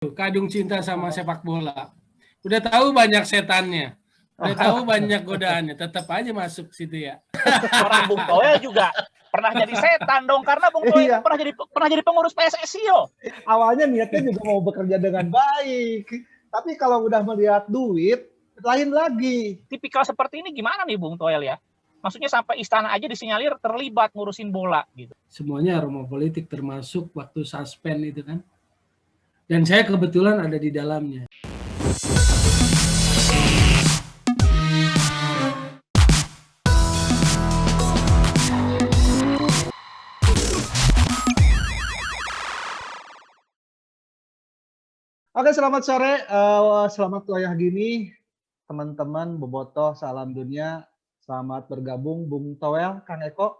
Kadung cinta sama sepak bola. Udah tahu banyak setannya, udah tahu banyak godaannya, tetap aja masuk situ ya. Orang Bung Toel juga pernah jadi setan dong, karena Bung Toel Iya. pernah jadi pengurus PSSI yo. Awalnya niatnya juga mau bekerja dengan baik, tapi kalau udah melihat duit, lain lagi. Tipikal seperti ini gimana nih Bung Toel ya? Maksudnya sampai istana aja disinyalir terlibat ngurusin bola gitu. Semuanya aroma politik, termasuk waktu suspend itu kan. Dan saya kebetulan ada di dalamnya. Oke, selamat sore, selamat wayah gini, teman-teman bobotoh salam dunia, selamat bergabung Bung Toel, Kang Eko.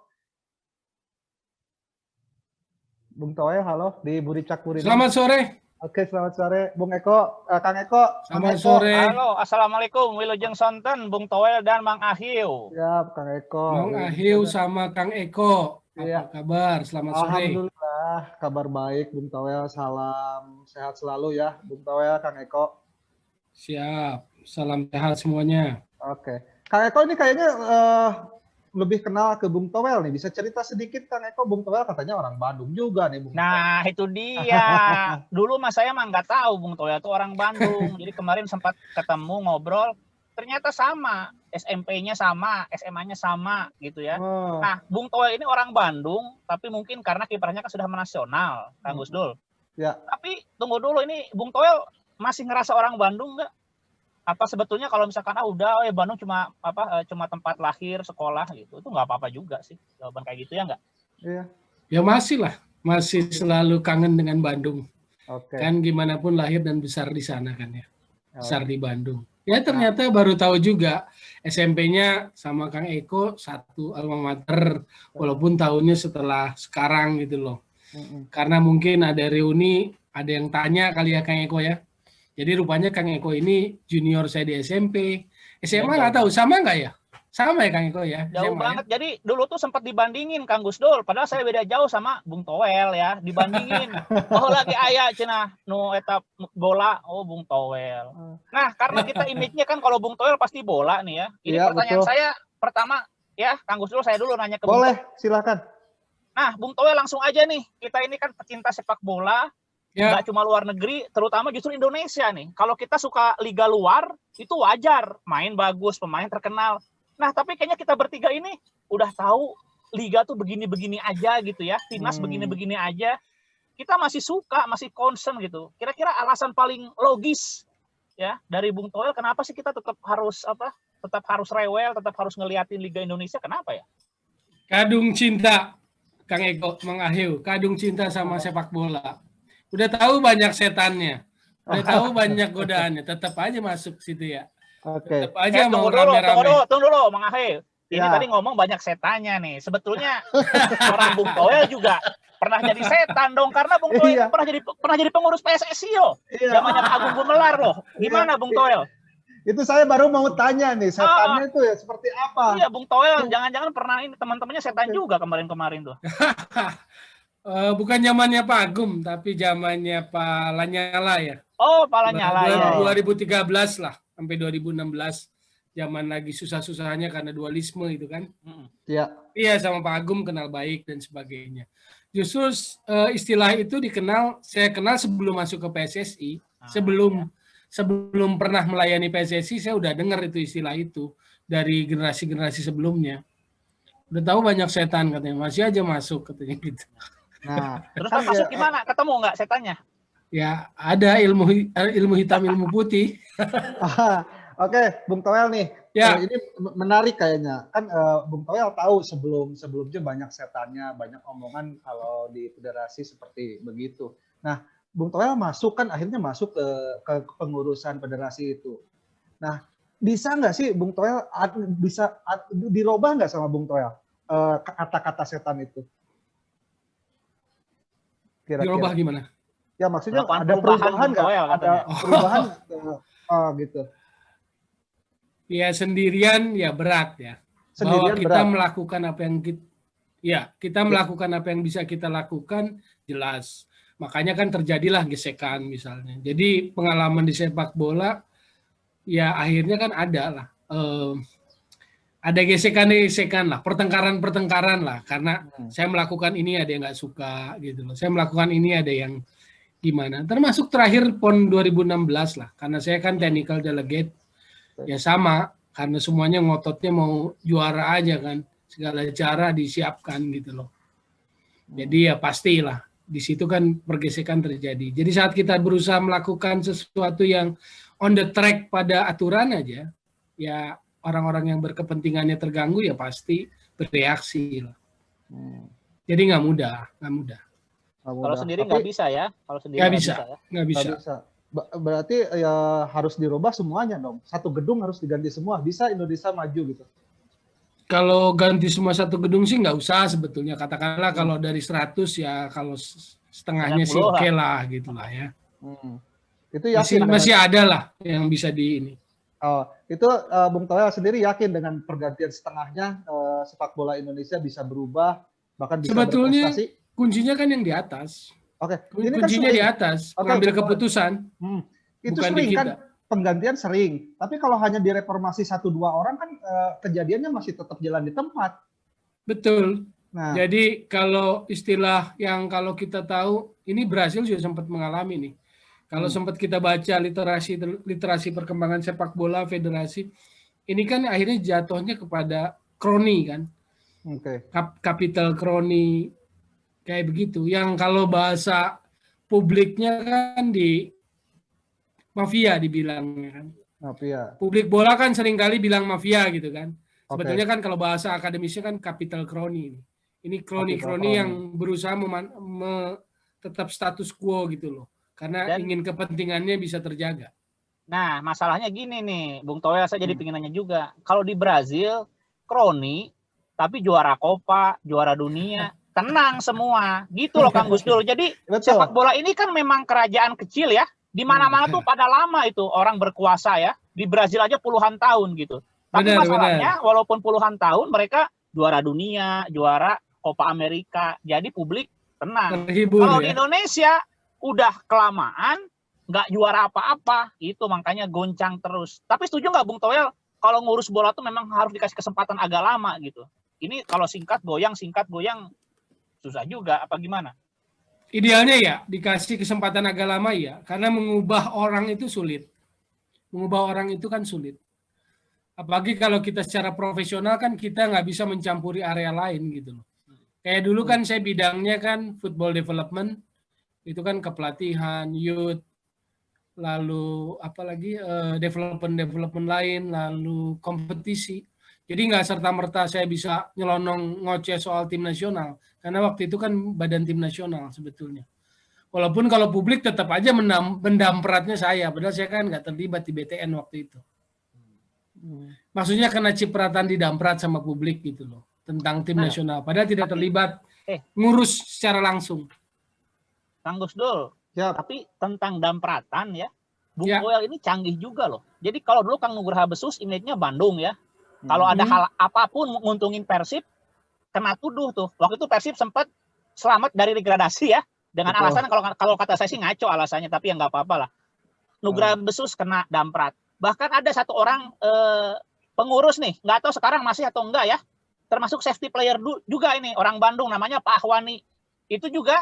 Bung Toel, halo di Buricak Burin. Selamat sore. Oke, selamat sore, Bung Eko, Kang Eko. Selamat sore. Halo, assalamualaikum, Wilujeng Sonten, Bung Toel dan Mang Ahiu. Siap, Kang Eko. Mang Ahiu sama Kang Eko, Iya. apa kabar? Selamat sore. Alhamdulillah, kabar baik, Bung Toel. Salam sehat selalu ya, Bung Toel, Kang Eko. Siap, salam sehat semuanya. Oke, Kang Eko ini kayaknya lebih kenal ke Bung Toel nih. Bisa cerita sedikit, Kang Eko? Bung Toel katanya orang Bandung juga nih, Bung. Nah, itu dia. Dulu mas saya mah nggak tahu Bung Toel itu orang Bandung. Jadi kemarin sempat ketemu ngobrol, ternyata sama. SMP-nya sama, SMA-nya sama gitu ya. Oh. Nah, Bung Toel ini orang Bandung, tapi mungkin karena kiprahnya kan sudah menasional, Kang Gus Dul. Ya. Tapi tunggu dulu, ini Bung Toel masih ngerasa orang Bandung nggak? Apa sebetulnya kalau misalkan udah Bandung cuma cuma tempat lahir, sekolah gitu, itu nggak apa-apa juga sih jawaban kayak gitu ya nggak? Iya. Ya masih lah, masih selalu kangen dengan Bandung. Oke. Kan gimana pun lahir dan besar di sana kan ya, besar di Bandung. Ya ternyata Nah. baru tahu juga SMP-nya sama Kang Eko satu alma mater, walaupun tahunnya setelah sekarang gitu loh. Karena mungkin ada reuni, ada yang tanya kali ya Kang Eko ya. Jadi rupanya Kang Eko ini junior saya di SMP. SMA nggak tahu, sama nggak ya? Sama ya Kang Eko ya? Jauh SMA, banget. Ya? Jadi dulu tuh sempat dibandingin Kang Gus Dul, padahal saya beda jauh sama Bung Toel ya. Dibandingin. Oh lagi aya cenah nu eta bola, oh Bung Toel. Nah, karena kita image-nya kan kalau Bung Toel pasti bola nih ya. Ini ya, pertanyaan betul. saya pertama ya, Kang Gus Dul, saya dulu nanya ke Bung Boleh, Toel. silakan. Nah, Bung Toel langsung aja nih. Kita ini kan pecinta sepak bola. Ya. Nggak cuma luar negeri, terutama justru Indonesia nih. Kalau kita suka liga luar, itu wajar. Main bagus, pemain terkenal. Nah, tapi kayaknya kita bertiga ini udah tahu liga tuh begini-begini aja gitu ya. Timnas begini-begini aja. Kita masih suka, masih concern gitu. Kira-kira alasan paling logis ya dari Bung Toel, kenapa sih kita tetap harus tetap harus rewel, tetap harus ngeliatin Liga Indonesia? Kenapa ya? Kadung cinta, Kang Eko, Mang Ahiu. Kadung cinta sama sepak bola. Udah tahu banyak setannya, udah tahu banyak godaannya, tetap aja masuk situ ya. Oke. Tetap aja mau Tunggu rame-rame. dulu, Mang Ahe. Ini Ya. tadi ngomong banyak setannya nih. Sebetulnya orang Bung Toel juga pernah jadi setan dong, karena Bung Toel Iya. pernah jadi pengurus PSSI yo. Iya. Zamannya Pak Agung Gumelar loh. Gimana Bung Toel? Itu saya baru mau tanya nih, setannya itu ya seperti apa? Iya, Bung Toel jangan-jangan pernah ini teman-temannya setan juga kemarin-kemarin tuh. Bukan zamannya Pak Agum, tapi zamannya Pak Lanyala ya. Oh, Pak Lanyala ya. 2013 lah, sampai 2016. Zaman lagi susah-susahnya karena dualisme itu kan. Iya. Iya, sama Pak Agum kenal baik dan sebagainya. Justru istilah itu saya kenal sebelum masuk ke PSSI. Sebelum pernah melayani PSSI, saya udah dengar itu istilah itu dari generasi-generasi sebelumnya. Udah tahu banyak setan katanya, masih aja masuk katanya gitu. Nah, terus kan masuk gimana? Ketemu nggak setannya? Ya, ada ilmu hitam, ilmu putih. Oke, Bung Toel nih. Ya. Ini menarik kayaknya. Kan Bung Toel tahu sebelumnya banyak setannya, banyak omongan kalau di federasi seperti begitu. Nah, Bung Toel akhirnya masuk ke pengurusan federasi itu. Nah, bisa nggak sih Bung Toel bisa dirubah nggak sama Bung Toel kata-kata setan itu? Kira-kira. Dirubah gimana? Ya maksudnya Melakukan ada perubahan nggak? Toel, ada perubahan gitu. Ya sendirian ya berat ya. Sendirian bahwa kita berat. melakukan apa yang kita melakukan apa yang bisa kita lakukan jelas. Makanya kan terjadilah gesekan misalnya. Jadi pengalaman di sepak bola ya akhirnya kan ada lah. Ada gesekan-gesekan lah, pertengkaran-pertengkaran lah. Karena saya melakukan ini ada yang nggak suka gitu loh. Saya melakukan ini ada yang gimana. Termasuk terakhir PON 2016 lah. Karena saya kan technical delegate. Ya sama. Karena semuanya ngototnya mau juara aja kan. Segala cara disiapkan gitu loh. Jadi ya pastilah. Di situ kan pergesekan terjadi. Jadi saat kita berusaha melakukan sesuatu yang on the track pada aturan aja, ya orang-orang yang berkepentingannya terganggu ya pasti bereaksi lah. Jadi nggak mudah. Kalau sendiri nggak bisa ya? Kalau sendiri nggak bisa. Berarti ya harus dirubah semuanya dong. Satu gedung harus diganti semua. Bisa Indonesia maju gitu? Kalau ganti semua satu gedung sih nggak usah sebetulnya. Katakanlah kalau dari 100 ya kalau setengahnya sih oke lah gitu lah ya. Itu yakin masih ada lah yang bisa di ini. Oh, itu Bung Toel sendiri yakin dengan pergantian setengahnya sepak bola Indonesia bisa berubah, bahkan bisa sebetulnya berprestasi? Kuncinya kan yang di atas. Oke, ini kuncinya kan di atas, mengambil keputusan. Itu sering kan penggantian sering, tapi kalau hanya direformasi 1-2 orang kan kejadiannya masih tetap jalan di tempat. Betul. Nah, jadi kalau istilah yang kalau kita tahu, ini Brasil juga sempat mengalami nih. Kalau sempat kita baca literasi perkembangan sepak bola federasi, ini kan akhirnya jatuhnya kepada kroni kan, capital kroni kayak begitu. Yang kalau bahasa publiknya kan di mafia dibilangnya kan. Mafia. Publik bola kan seringkali bilang mafia gitu kan. Sebetulnya kan kalau bahasa akademisnya kan capital kroni. Ini kroni-kroni yang berusaha tetap status quo gitu loh. Karena ingin kepentingannya bisa terjaga. Nah, masalahnya gini nih, Bung Toel, saya jadi pengen nanya juga. Kalau di Brazil, kroni, tapi juara Copa, juara dunia, tenang semua. Gitu loh, Kang Gus Dur. Jadi, sepak bola ini kan memang kerajaan kecil ya. Di mana-mana tuh pada lama itu orang berkuasa ya. Di Brazil aja puluhan tahun gitu. Tapi masalahnya, walaupun puluhan tahun, mereka juara dunia, juara Copa Amerika. Jadi publik tenang. Kalau di Indonesia, udah kelamaan nggak juara apa-apa, itu makanya goncang terus. Tapi setuju nggak Bung Toel kalau ngurus bola tuh memang harus dikasih kesempatan agak lama gitu? Ini kalau singkat goyang susah juga, apa gimana? Idealnya ya dikasih kesempatan agak lama ya, karena mengubah orang itu sulit. Mengubah orang itu kan sulit. Apalagi kalau kita secara profesional kan kita nggak bisa mencampuri area lain gitu loh. Kayak dulu kan saya bidangnya kan football development, itu kan kepelatihan, youth, lalu apalagi development lain, lalu kompetisi. Jadi nggak serta-merta saya bisa nyelonong ngoceh soal tim nasional, karena waktu itu kan badan tim nasional sebetulnya. Walaupun kalau publik tetap aja mendampratnya saya, padahal saya kan nggak terlibat di BTN waktu itu. Maksudnya kena cipratan didamprat sama publik gitu loh, tentang tim nasional, padahal tidak terlibat ngurus secara langsung. Kang Gus Dur, tapi tentang dampratan ya, Bung Toel ini canggih juga loh. Jadi kalau dulu Kang Nugraha Besus image-nya Bandung ya, kalau ada hal apapun nguntungin Persib, kena tuduh tuh. Waktu itu Persib sempat selamat dari degradasi ya, dengan alasan kalau kata saya sih ngaco alasannya, tapi ya nggak apa-apa lah. Nugraha Besus kena damprat. Bahkan ada satu orang pengurus nih, nggak tahu sekarang masih atau enggak ya, termasuk safety player juga ini, orang Bandung namanya Pak Ahwani. Itu juga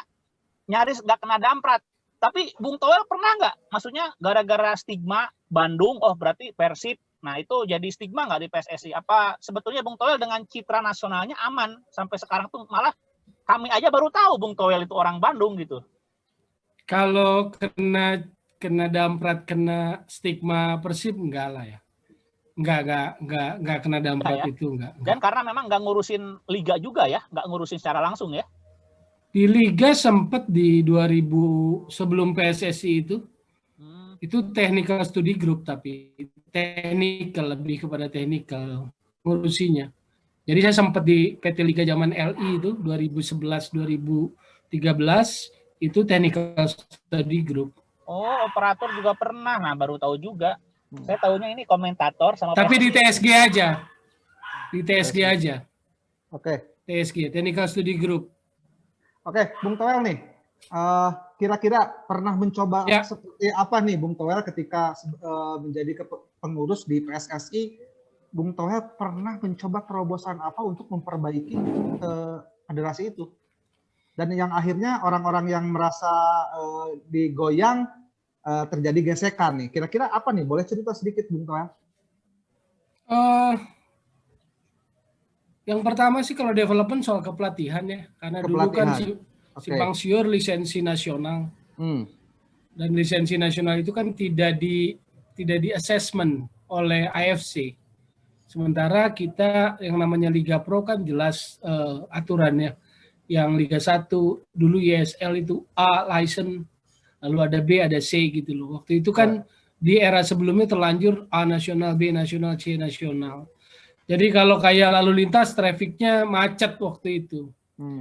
nyaris nggak kena damprat. Tapi Bung Toel pernah nggak? Maksudnya gara-gara stigma Bandung, oh berarti Persib. Nah itu jadi stigma nggak di PSSI? Apa sebetulnya Bung Toel dengan citra nasionalnya aman? Sampai sekarang tuh malah kami aja baru tahu Bung Toel itu orang Bandung gitu. Kalau kena damprat, kena stigma Persib enggak lah ya. Enggak kena damprat ya? Itu enggak. Dan karena memang nggak ngurusin liga juga ya, nggak ngurusin secara langsung ya. Di liga sempat di 2000 sebelum PSSI itu technical study group, tapi technical, lebih kepada technical ngurusinya. Jadi saya sempat di PT Liga zaman LI itu 2011-2013 itu technical study group. Oh, operator juga pernah. Nah, baru tahu juga. Saya tahunya ini komentator sama. Tapi di TSG aja. Di TSG aja. Oke. TSG, Technical Study Group. Oke, Bung Toel nih. kira-kira pernah mencoba Ya. seperti apa nih Bung Toel ketika menjadi pengurus di PSSI? Bung Toel pernah mencoba terobosan apa untuk memperbaiki federasi itu? Dan yang akhirnya orang-orang yang merasa digoyang terjadi gesekan nih. Kira-kira apa nih? Boleh cerita sedikit Bung Toel? Yang pertama sih kalau development soal kepelatihan ya, karena dulu kan simpang siur lisensi nasional. Dan lisensi nasional itu kan tidak di assessment oleh AFC. Sementara kita yang namanya Liga Pro kan jelas aturannya. Yang Liga 1 dulu ISL itu A license, lalu ada B, ada C gitu loh. Waktu itu kan di era sebelumnya terlanjur A nasional, B nasional, C nasional. Jadi kalau kayak lalu lintas trafficnya macet waktu itu.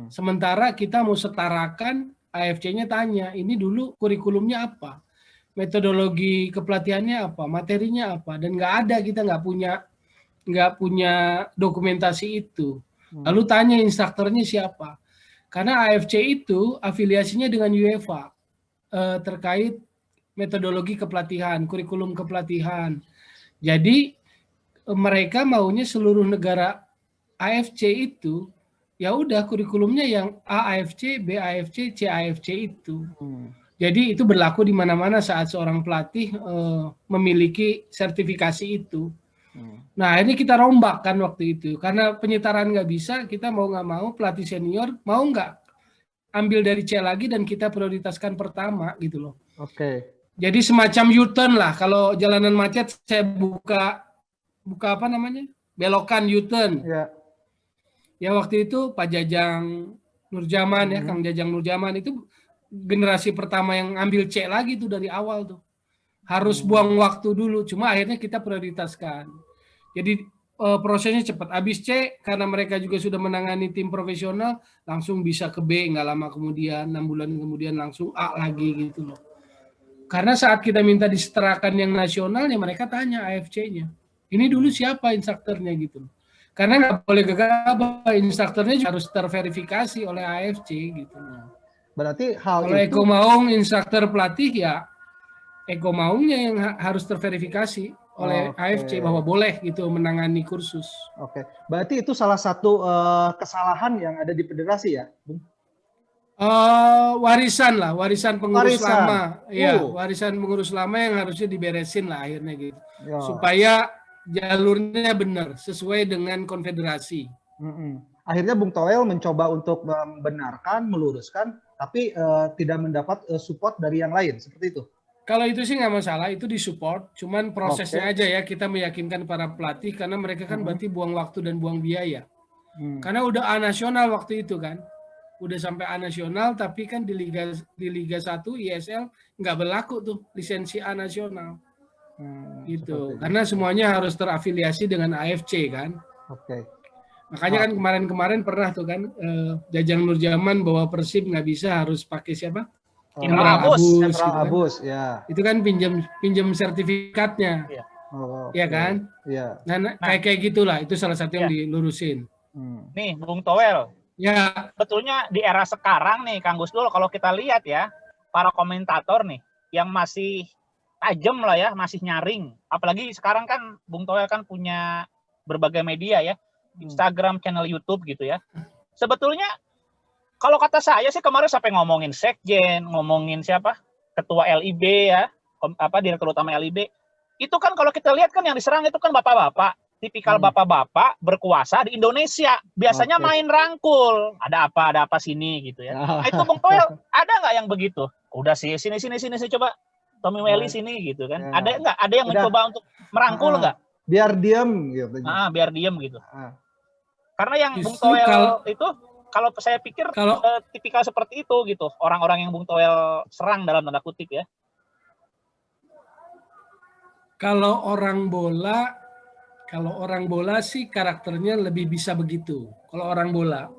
Sementara kita mau setarakan, AFC-nya tanya, ini dulu kurikulumnya apa? Metodologi kepelatihannya apa? Materinya apa? Dan nggak ada, kita nggak punya dokumentasi itu. Lalu tanya instrukturnya siapa? Karena AFC itu afiliasinya dengan UEFA terkait metodologi kepelatihan, kurikulum kepelatihan. Jadi mereka maunya seluruh negara AFC itu ya udah kurikulumnya yang A AFC, B AFC, C AFC itu. Jadi itu berlaku di mana-mana saat seorang pelatih memiliki sertifikasi itu. Nah ini kita rombak kan waktu itu karena penyetaraan nggak bisa, kita mau nggak mau pelatih senior mau nggak ambil dari C lagi dan kita prioritaskan pertama gitu loh. Jadi semacam U-turn lah, kalau jalanan macet saya buka apa namanya, belokan U-turn. Ya waktu itu Pak Jajang Nurjaman ya, Kang Jajang Nurjaman itu generasi pertama yang ambil C lagi tuh dari awal tuh. Harus buang waktu dulu, cuma akhirnya kita prioritaskan. Jadi prosesnya cepat. Habis C karena mereka juga sudah menangani tim profesional, langsung bisa ke B, nggak lama kemudian, 6 bulan kemudian langsung A lagi gitu loh. Karena saat kita minta disetarakan yang nasional, ya mereka tanya AFC-nya. Ini dulu siapa instrukturnya gitu. Karena nggak boleh gegabah, instrukturnya harus terverifikasi oleh AFC gitu. Berarti hal kalau itu... Eko Maung instruktur pelatih ya Eko Maungnya yang harus terverifikasi oleh AFC bahwa boleh gitu menangani kursus. Berarti itu salah satu kesalahan yang ada di federasi ya, Bung? Warisan pengurus lama. Ya, warisan pengurus lama yang harusnya diberesin lah akhirnya gitu. Supaya jalurnya benar sesuai dengan konfederasi. Akhirnya Bung Toel mencoba untuk membenarkan, meluruskan, tapi tidak mendapat support dari yang lain, seperti itu. Kalau itu sih nggak masalah, itu disupport. Cuman prosesnya aja ya, kita meyakinkan para pelatih karena mereka kan berarti buang waktu dan buang biaya. Karena udah A nasional waktu itu kan, udah sampai A nasional, tapi kan di Liga 1 ISL nggak berlaku tuh lisensi A nasional. Gitu. Karena semuanya harus terafiliasi dengan AFC kan. Makanya kan kemarin pernah tuh kan Jajang Nurjaman bahwa Persib nggak bisa, harus pakai siapa? Central Abus, ya. Itu kan pinjam sertifikatnya. Ya kan? Nah, kayak gitulah, itu salah satu yang dilurusin. Nih, Bung Toel. Ya. Sebetulnya di era sekarang nih, Kang Gus Dul, kalau kita lihat ya, para komentator nih yang masih tajam lah ya, masih nyaring. Apalagi sekarang kan Bung Toel kan punya berbagai media ya, Instagram, channel YouTube gitu ya. Sebetulnya kalau kata saya sih kemarin sampai ngomongin sekjen, ngomongin siapa? Ketua LIB ya, direktur utama LIB. Itu kan kalau kita lihat kan yang diserang itu kan bapak-bapak, tipikal bapak-bapak berkuasa di Indonesia. Biasanya main rangkul, ada apa sini gitu ya. Nah, itu Bung Toel, ada nggak yang begitu? Udah sih, sini coba Tommy Welly sini gitu kan. Ada nggak? Ada yang mencoba untuk merangkul nggak? Biar diem gitu. Biar diem gitu. Karena yang Bung Toel itu kalau saya pikir tipikal seperti itu gitu. Orang-orang yang Bung Toel serang dalam tanda kutip ya. Kalau orang bola sih karakternya lebih bisa begitu. Kalau orang bola.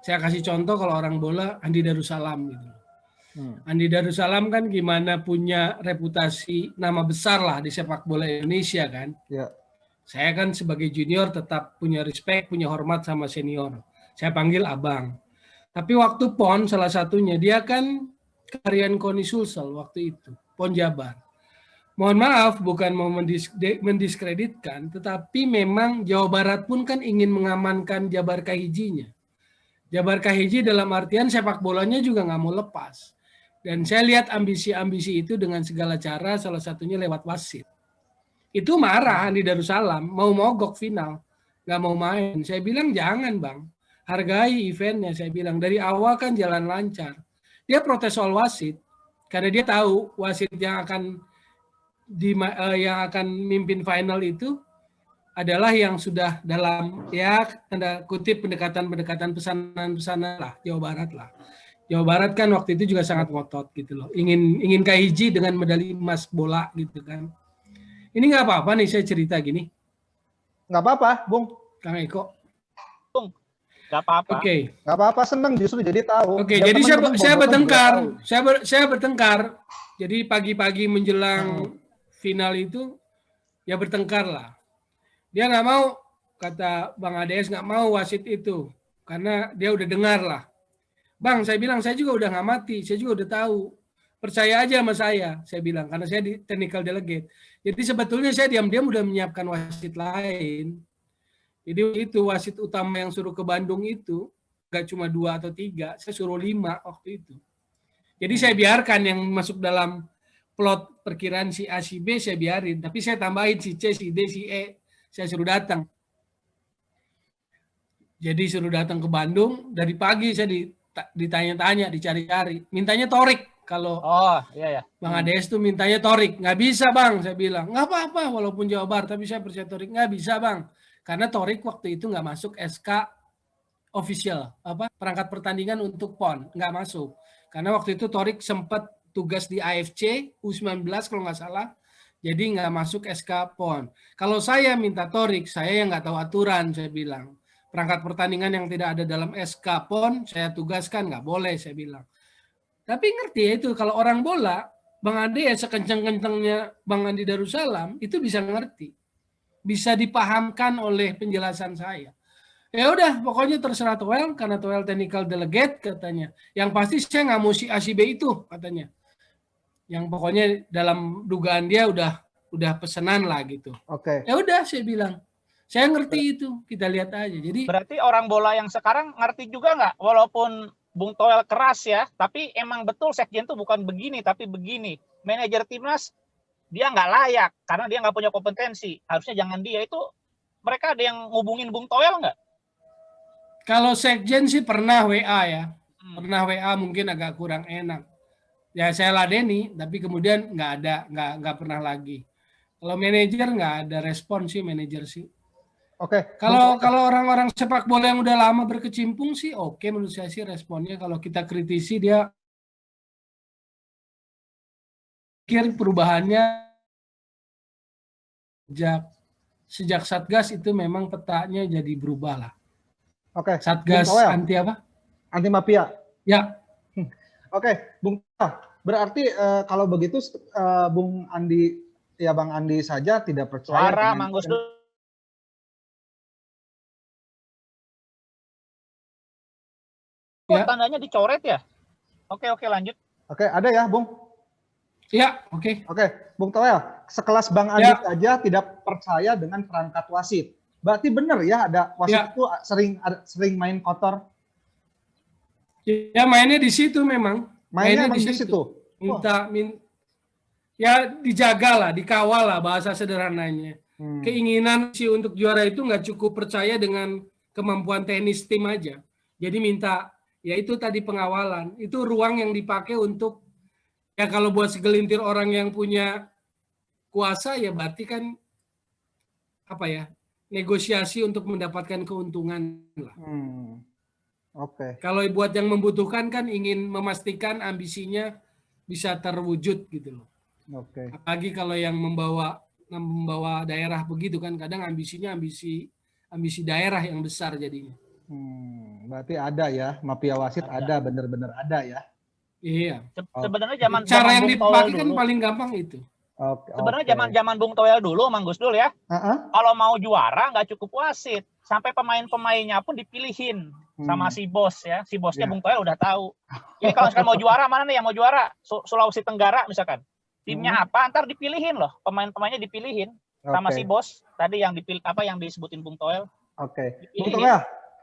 Saya kasih contoh kalau orang bola Andi Darussalam gitu. Andi Darussalam kan gimana punya reputasi nama besar lah di sepak bola Indonesia kan. Saya kan sebagai junior tetap punya respect, punya hormat sama senior. Saya panggil abang. Tapi waktu PON salah satunya dia kan Karian Koni Sulsel waktu itu, PON Jabar. Mohon maaf, bukan mau mendiskreditkan, tetapi memang Jawa Barat pun kan ingin mengamankan Jabar Kahijinya. Jabar Kahiji dalam artian sepak bolanya juga nggak mau lepas. Dan saya lihat ambisi-ambisi itu dengan segala cara, salah satunya lewat wasit. Itu marah di Darussalam, mau mogok final, nggak mau main. Saya bilang jangan bang, hargai eventnya. Saya bilang dari awal kan jalan lancar. Dia protes soal wasit karena dia tahu wasit yang akan mimpin final itu adalah yang sudah dalam ya tanda kutip pendekatan pesanan-pesanan lah Jawa Barat lah. Jawa Barat kan waktu itu juga sangat ngotot gitu loh. Ingin Kahiji dengan medali emas bola gitu kan. Ini nggak apa-apa nih saya cerita gini. Nggak apa-apa, Bung. Kang Eko. Bung, nggak apa-apa. Oke. Nggak apa-apa, senang justru jadi tahu. Oke, jadi saya bertengkar. Saya bertengkar. Jadi pagi-pagi menjelang final itu ya bertengkar lah. Dia nggak mau, kata Bang Ades nggak mau wasit itu karena dia udah dengar lah. Bang, saya bilang saya juga udah nggak mati, saya juga udah tahu. Percaya aja sama saya bilang karena saya di technical delegate. Jadi sebetulnya saya diam-diam udah menyiapkan wasit lain. Jadi itu wasit utama yang suruh ke Bandung itu nggak cuma 2 atau 3, saya suruh 5 waktu itu. Jadi saya biarkan yang masuk dalam plot perkiraan si A, si B saya biarin, tapi saya tambahin si C, si D, si E, saya suruh datang. Jadi suruh datang ke Bandung, dari pagi saya ditanya-tanya, dicari-cari, mintanya Torik. Kalau iya. Bang Ades tuh mintanya Torik, nggak bisa bang, saya bilang nggak apa-apa walaupun Jawa Barat, tapi saya percaya Torik nggak bisa bang, karena Torik waktu itu nggak masuk SK official, perangkat pertandingan untuk PON nggak masuk, karena waktu itu Torik sempat tugas di AFC U19 kalau nggak salah, jadi nggak masuk SK PON. Kalau saya minta Torik, saya yang nggak tahu aturan, saya bilang perangkat pertandingan yang tidak ada dalam SK PON saya tugaskan nggak boleh, saya bilang. Tapi ngerti ya itu kalau orang bola, Bang Ade ya sekencang-kencangnya Bang Andi Darussalam itu bisa ngerti. Bisa dipahamkan oleh penjelasan saya. Ya udah, pokoknya terserah Toel karena Toel technical delegate katanya. Yang pasti saya nggak mau si A si B itu katanya. Yang pokoknya dalam dugaan dia udah pesanan lah gitu. Oke. Ya udah saya bilang. Saya ngerti itu, kita lihat aja. Jadi berarti orang bola yang sekarang ngerti juga nggak walaupun Bung Toel keras ya, tapi emang betul sekjen tuh bukan begini, tapi begini. Manajer timnas dia nggak layak karena dia nggak punya kompetensi. Harusnya jangan dia itu. Mereka ada yang ngubungin Bung Toel nggak? Kalau sekjen sih pernah WA ya, pernah WA mungkin agak kurang enak. Ya saya ladeni, tapi kemudian nggak pernah lagi. Kalau manajer nggak ada respon sih manajer sih. Oke. Kalau orang-orang sepak bola yang udah lama berkecimpung sih oke menurut saya sih responnya. Kalau kita kritisi dia pikir perubahannya sejak Satgas itu memang petanya jadi berubah lah. Oke. Satgas anti apa? Anti mafia. Ya. Oke, Bung Toel. Berarti kalau begitu Bung Andi ya Bang Andi saja tidak percaya. Suara Manggus dulu. Ya. Tandanya dicoret ya? Oke, lanjut. Oke, ada ya, Bung? Ya, oke. Oke, Bung Toel, sekelas Bang Andi saja tidak percaya dengan perangkat wasit. Berarti benar ya ada wasit itu sering main kotor? Ya, mainnya di situ memang. Mainnya di situ. Ya dijaga lah, dikawal lah bahasa sederhananya. Keinginan sih untuk juara itu nggak cukup percaya dengan kemampuan teknis tim aja. Jadi minta ya itu tadi pengawalan, itu ruang yang dipakai untuk ya kalau buat segelintir orang yang punya kuasa ya berarti kan apa ya negosiasi untuk mendapatkan keuntungan lah. Oke. Kalau buat yang membutuhkan kan ingin memastikan ambisinya bisa terwujud gitu loh. Oke. Apalagi kalau yang membawa daerah begitu kan kadang ambisinya ambisi daerah yang besar jadinya. Berarti ada ya, mafia wasit ada benar-benar ada ya. Iya. Sebenarnya cara yang dipakai kan paling gampang itu. Sebenarnya zaman Bung Toel dulu, Mang Gus Dul ya. Kalau mau juara nggak cukup wasit, sampai pemain-pemainnya pun dipilihin. sama si bos ya. Si bosnya Ya. Bung Toel udah tahu. Jadi kalau misalkan mau juara mana nih yang mau juara? Sulawesi Tenggara misalkan. Timnya apa? Ntar dipilihin loh. Pemain-pemainnya dipilihin sama si bos tadi yang dipilih yang disebutin Bung Toel. Oke. Bung Toel,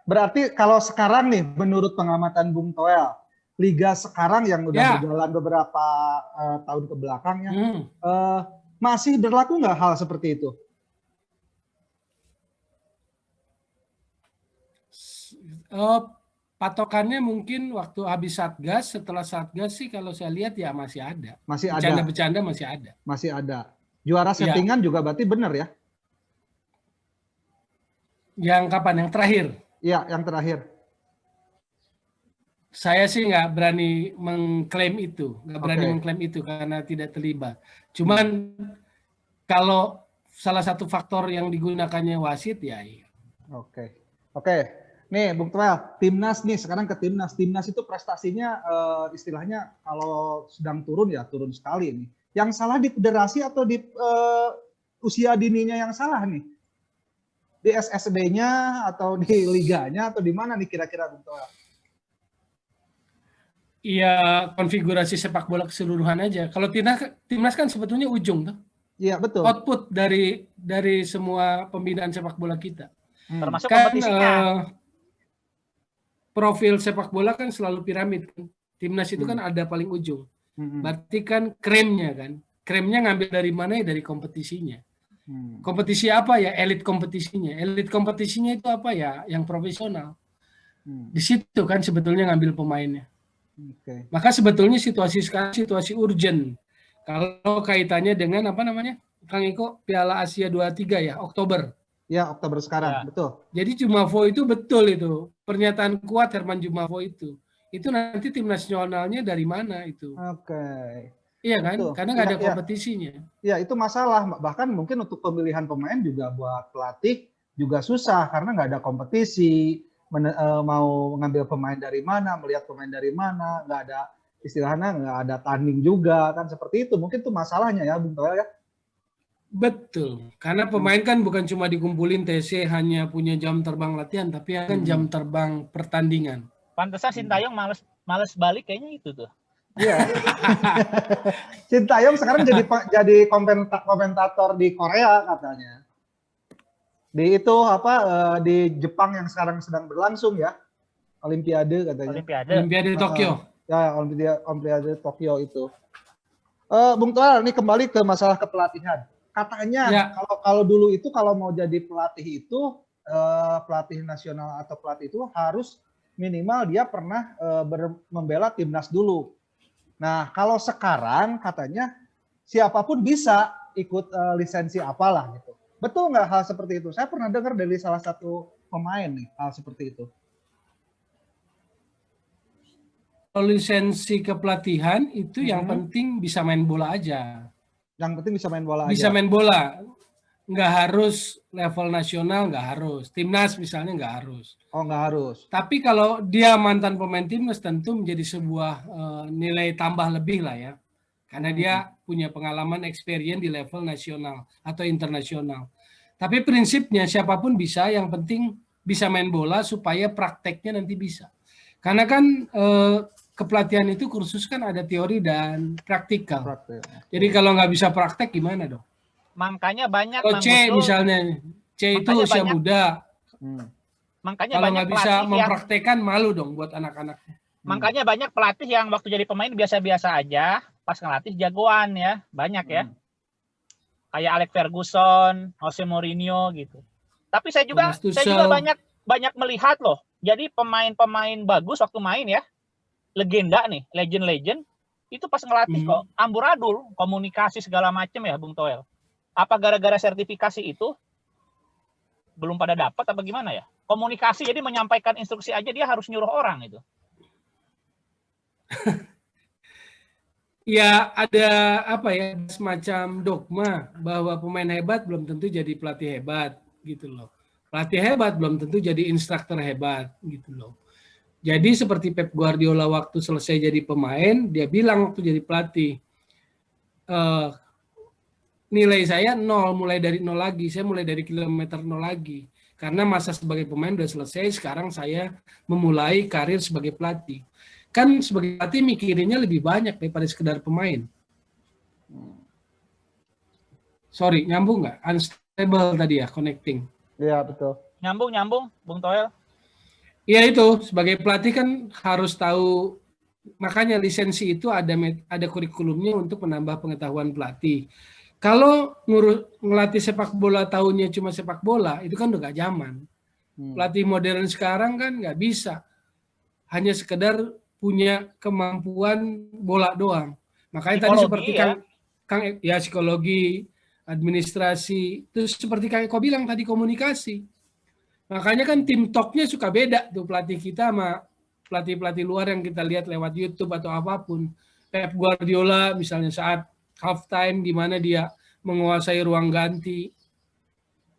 berarti kalau sekarang nih menurut pengamatan Bung Toel, liga sekarang yang udah berjalan beberapa tahun ke belakangnya, masih berlaku nggak hal seperti itu? Patokannya mungkin waktu habis Satgas, setelah Satgas sih kalau saya lihat ya masih ada. Masih ada. Bercanda-bercanda masih ada. Masih ada. Juara settingan juga berarti benar ya? Yang kapan? Yang terakhir? Iya, yang terakhir. Saya sih nggak berani mengklaim itu, mengklaim itu karena tidak terlibat. Cuman kalau salah satu faktor yang digunakannya wasit ya. Oke. Nih, Bung Toel, timnas nih sekarang ke timnas. Timnas itu prestasinya istilahnya kalau sedang turun ya turun sekali nih. Yang salah di federasi atau di usia dininya yang salah nih? Di SSB-nya atau di liganya atau di mana nih kira-kira Bung Toel? Iya, konfigurasi sepak bola keseluruhan aja. Kalau timnas kan sebetulnya ujung tuh. Iya, betul. Output dari semua pembinaan sepak bola kita. Termasuk kan, kompetisinya. Profil sepak bola kan selalu piramid kan. Timnas itu kan ada paling ujung. Berarti kan kremnya kan. Kremnya ngambil dari mana ya? Dari kompetisinya. Kompetisi apa ya? Elit kompetisinya. Elit kompetisinya itu apa ya? Yang profesional. Di situ kan sebetulnya ngambil pemainnya. Maka sebetulnya situasi sekarang situasi urgent. Kalau kaitannya dengan apa namanya? Kang Iko, Piala Asia 23 ya, Oktober. Ya, Oktober sekarang, betul. Jadi Jumafo itu betul itu. Pernyataan kuat Herman Jumafo itu. Itu nanti tim nasionalnya dari mana itu. Iya kan? Betul. Karena nggak ada kompetisinya. Ya, itu masalah. Bahkan mungkin untuk pemilihan pemain juga buat pelatih juga susah. Karena nggak ada kompetisi. Mau ngambil pemain dari mana, melihat pemain dari mana. Nggak ada, istilahnya nggak ada tanding juga. Kan seperti itu. Mungkin itu masalahnya ya, Bung Toel ya. Betul, karena pemain kan bukan cuma dikumpulin TC hanya punya jam terbang latihan, tapi kan jam terbang pertandingan. Pantesan Sintayong males balik kayaknya itu tuh. Iya. Sintayong sekarang jadi komentator di Korea katanya. Di itu di Jepang yang sekarang sedang berlangsung ya, Olimpiade katanya. Olimpiade Tokyo. Ya, Olimpiade Tokyo itu. Bung Toel, ini kembali ke masalah kepelatihan. Katanya kalau dulu itu kalau mau jadi pelatih itu pelatih nasional atau pelatih itu harus minimal dia pernah membela timnas dulu. Nah kalau sekarang katanya siapapun bisa ikut lisensi apalah gitu. Betul nggak hal seperti itu? Saya pernah dengar dari salah satu pemain nih hal seperti itu. Lisensi kepelatihan itu yang penting bisa main bola aja. Yang penting bisa main bola aja. Bisa main bola. Nggak harus level nasional, nggak harus. Timnas misalnya nggak harus. Oh, nggak harus. Tapi kalau dia mantan pemain timnas tentu menjadi sebuah nilai tambah lebih lah ya. Karena dia punya pengalaman experience di level nasional atau internasional. Tapi prinsipnya siapapun bisa, yang penting bisa main bola supaya prakteknya nanti bisa. Karena kan kepelatihan itu kursus kan ada teori dan praktikal. Jadi kalau nggak bisa praktek gimana dong? Makanya banyak. Kalau C misalnya, C itu usia muda. Makanya kalau nggak bisa mempraktekkan malu dong buat anak-anaknya. Makanya banyak pelatih yang waktu jadi pemain biasa-biasa aja, pas ngelatih jagoan ya, banyak ya. Kayak Alex Ferguson, Jose Mourinho gitu. Tapi saya juga banyak melihat loh. Jadi pemain-pemain bagus waktu main ya. Legenda nih, legend itu pas ngelatih kok amburadul, komunikasi segala macam ya, Bung Toel. Apa gara-gara sertifikasi itu belum pada dapat apa gimana ya? Komunikasi jadi menyampaikan instruksi aja dia harus nyuruh orang itu. Ya ada apa ya, semacam dogma bahwa pemain hebat belum tentu jadi pelatih hebat gitu loh. Pelatih hebat belum tentu jadi instruktur hebat gitu loh. Jadi seperti Pep Guardiola waktu selesai jadi pemain, dia bilang waktu jadi pelatih, nilai saya 0, mulai dari 0 lagi, saya mulai dari kilometer 0 lagi. Karena masa sebagai pemain udah selesai, sekarang saya memulai karir sebagai pelatih. Kan sebagai pelatih mikirinnya lebih banyak daripada sekedar pemain. Sorry, nyambung nggak? Unstable tadi ya, connecting. Iya, betul. Nyambung, Bung Toel. Iya itu, sebagai pelatih kan harus tahu, makanya lisensi itu ada kurikulumnya untuk menambah pengetahuan pelatih. Kalau ngelatih sepak bola tahunnya cuma sepak bola, itu kan udah gak zaman. Pelatih modern sekarang kan nggak bisa. Hanya sekedar punya kemampuan bola doang. Makanya tadi seperti ya? Kang ya psikologi, administrasi, terus seperti Kang Eko bilang tadi komunikasi. Makanya kan tim talknya suka beda tuh pelatih kita sama pelatih-pelatih luar yang kita lihat lewat YouTube atau apapun. Pep Guardiola misalnya saat halftime di mana dia menguasai ruang ganti.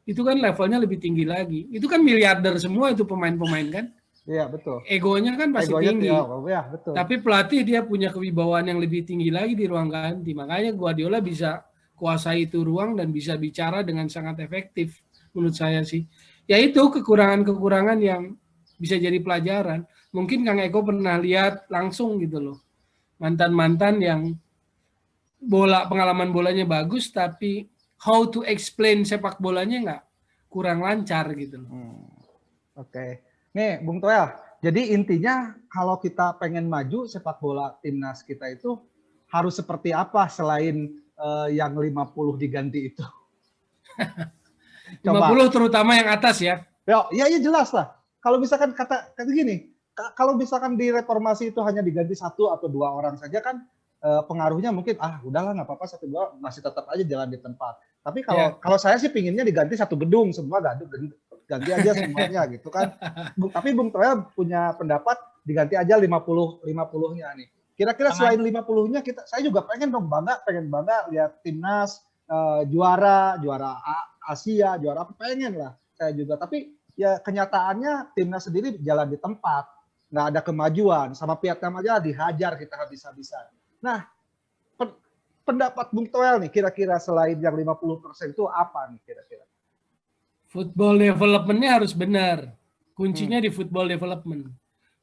Itu kan levelnya lebih tinggi lagi. Itu kan miliarder semua itu pemain-pemain kan. Iya, betul. Egonya kan pasti tinggi. Ya, betul. Tapi pelatih dia punya kewibawaan yang lebih tinggi lagi di ruang ganti. Makanya Guardiola bisa kuasai itu ruang dan bisa bicara dengan sangat efektif menurut saya sih. Ya itu kekurangan-kekurangan yang bisa jadi pelajaran. Mungkin Kang Eko pernah lihat langsung gitu loh. Mantan-mantan yang pengalaman bolanya bagus tapi how to explain sepak bolanya nggak kurang lancar gitu loh. Oke. Nih, Bung Toel. Jadi intinya kalau kita pengen maju sepak bola timnas kita itu harus seperti apa selain yang 50 diganti itu? 50 terutama yang atas ya. Ya jelas lah. Kalau misalkan kata gini, kalau misalkan di reformasi itu hanya diganti 1 atau 2 orang saja kan pengaruhnya mungkin udahlah nggak apa-apa 1 2 masih tetap aja jalan di tempat. Tapi kalau saya sih pinginnya diganti 1 gedung semua ganti aja semuanya gitu kan. Tapi Bung Toel punya pendapat diganti aja 50-nya nih. Kira-kira selain 50-nya saya juga pengen bangga lihat timnas juara Asia, juara apa pengen lah saya juga. Tapi ya kenyataannya timnas sendiri jalan di tempat, nggak ada kemajuan, sama Vietnam aja dihajar kita habis-habisan. Nah, pendapat Bung Toel nih kira-kira selain yang 50% itu apa nih kira-kira? Football development-nya harus benar. Kuncinya di football development.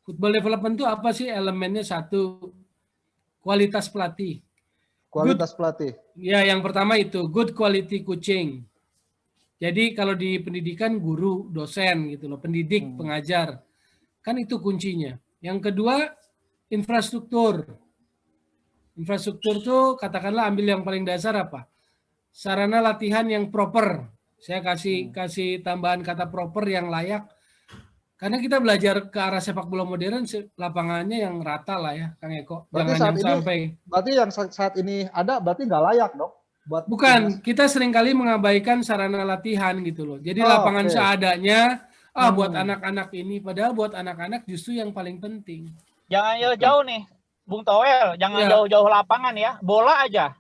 Football development itu apa sih elemennya? 1, kualitas pelatih. Kualitas pelatih. Ya, yang pertama itu good quality coaching. Jadi kalau di pendidikan guru, dosen gitu loh, pendidik, pengajar. Kan itu kuncinya. Yang kedua, infrastruktur. Infrastruktur tuh katakanlah ambil yang paling dasar apa? Sarana latihan yang proper. Saya kasih tambahan kata proper yang layak. Karena kita belajar ke arah sepak bola modern, lapangannya yang rata lah ya, Kang Eko. Berarti yang saat ini ada berarti nggak layak dong? Bukan, kita seringkali mengabaikan sarana latihan gitu loh. Jadi lapangan seadanya, buat anak-anak ini. Padahal buat anak-anak justru yang paling penting. Jangan jauh-jauh nih, Bung Toel. Jangan jauh-jauh lapangan ya. Bola aja.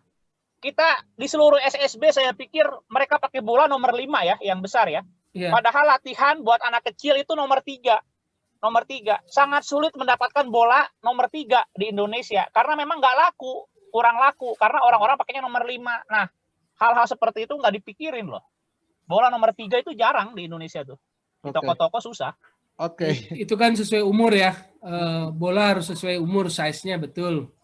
Kita di seluruh SSB saya pikir mereka pakai bola nomor 5 ya, yang besar ya. Padahal latihan buat anak kecil itu nomor 3. Nomor 3. Sangat sulit mendapatkan bola nomor 3 di Indonesia. Karena memang nggak laku. Kurang laku karena orang-orang pakainya nomor 5. Nah, hal-hal seperti itu nggak dipikirin loh. Bola nomor 3 itu jarang di Indonesia tuh. Di toko-toko susah. Oke. Itu kan sesuai umur ya. Bola harus sesuai umur, size-nya betul.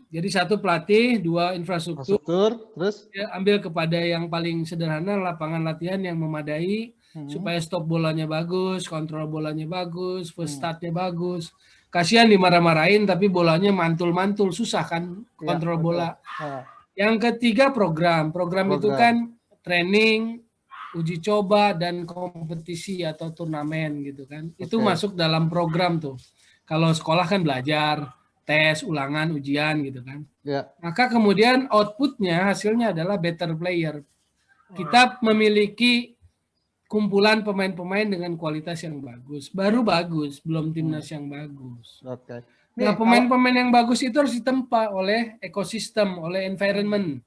Jadi 1 pelatih, 2 infrastruktur. Terus ambil kepada yang paling sederhana, lapangan latihan yang memadai supaya stop bolanya bagus, kontrol bolanya bagus, first start-nya bagus. Kasihan dimarah-marahin tapi bolanya mantul-mantul, susah kan kontrol bola. Yang ketiga program itu kan training, uji coba dan kompetisi atau turnamen gitu kan. Itu masuk dalam program tuh. Kalau sekolah kan belajar, tes, ulangan, ujian gitu kan. Maka kemudian outputnya, hasilnya adalah better player. Kita memiliki kumpulan pemain-pemain dengan kualitas yang bagus. Baru bagus, belum timnas yang bagus. Nah, pemain-pemain yang bagus itu harus ditempa oleh ekosistem, oleh environment,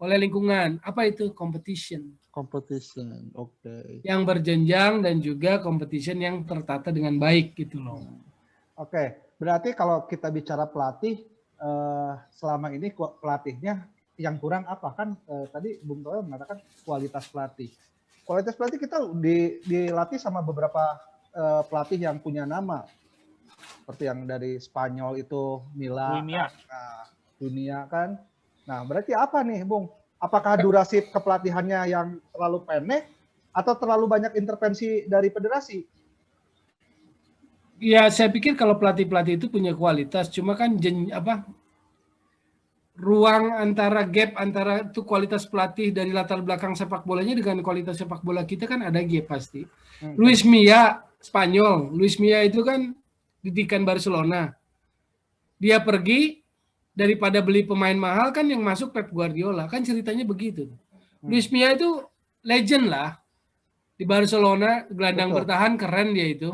oleh lingkungan. Apa itu? Competition. Yang berjenjang dan juga competition yang tertata dengan baik gitu loh. Berarti kalau kita bicara pelatih, selama ini pelatihnya yang kurang apa? Kan tadi Bung Toel mengatakan kualitas pelatih. kualitas pelatih kita dilatih sama beberapa pelatih yang punya nama. Seperti yang dari Spanyol itu Mila, dunia kan. Nah, berarti apa nih, Bung? Apakah durasi kepelatihannya yang terlalu pendek atau terlalu banyak intervensi dari federasi? Ya, saya pikir kalau pelatih-pelatih itu punya kualitas, cuma kan ruang antara gap antara itu kualitas pelatih dari latar belakang sepak bolanya dengan kualitas sepak bola kita kan ada gap pasti. Luis Milla, Spanyol. Luis Milla itu kan didikan Barcelona. Dia pergi daripada beli pemain mahal kan yang masuk Pep Guardiola. Kan ceritanya begitu. Luis Milla itu legend lah. Di Barcelona, gelandang bertahan keren dia itu.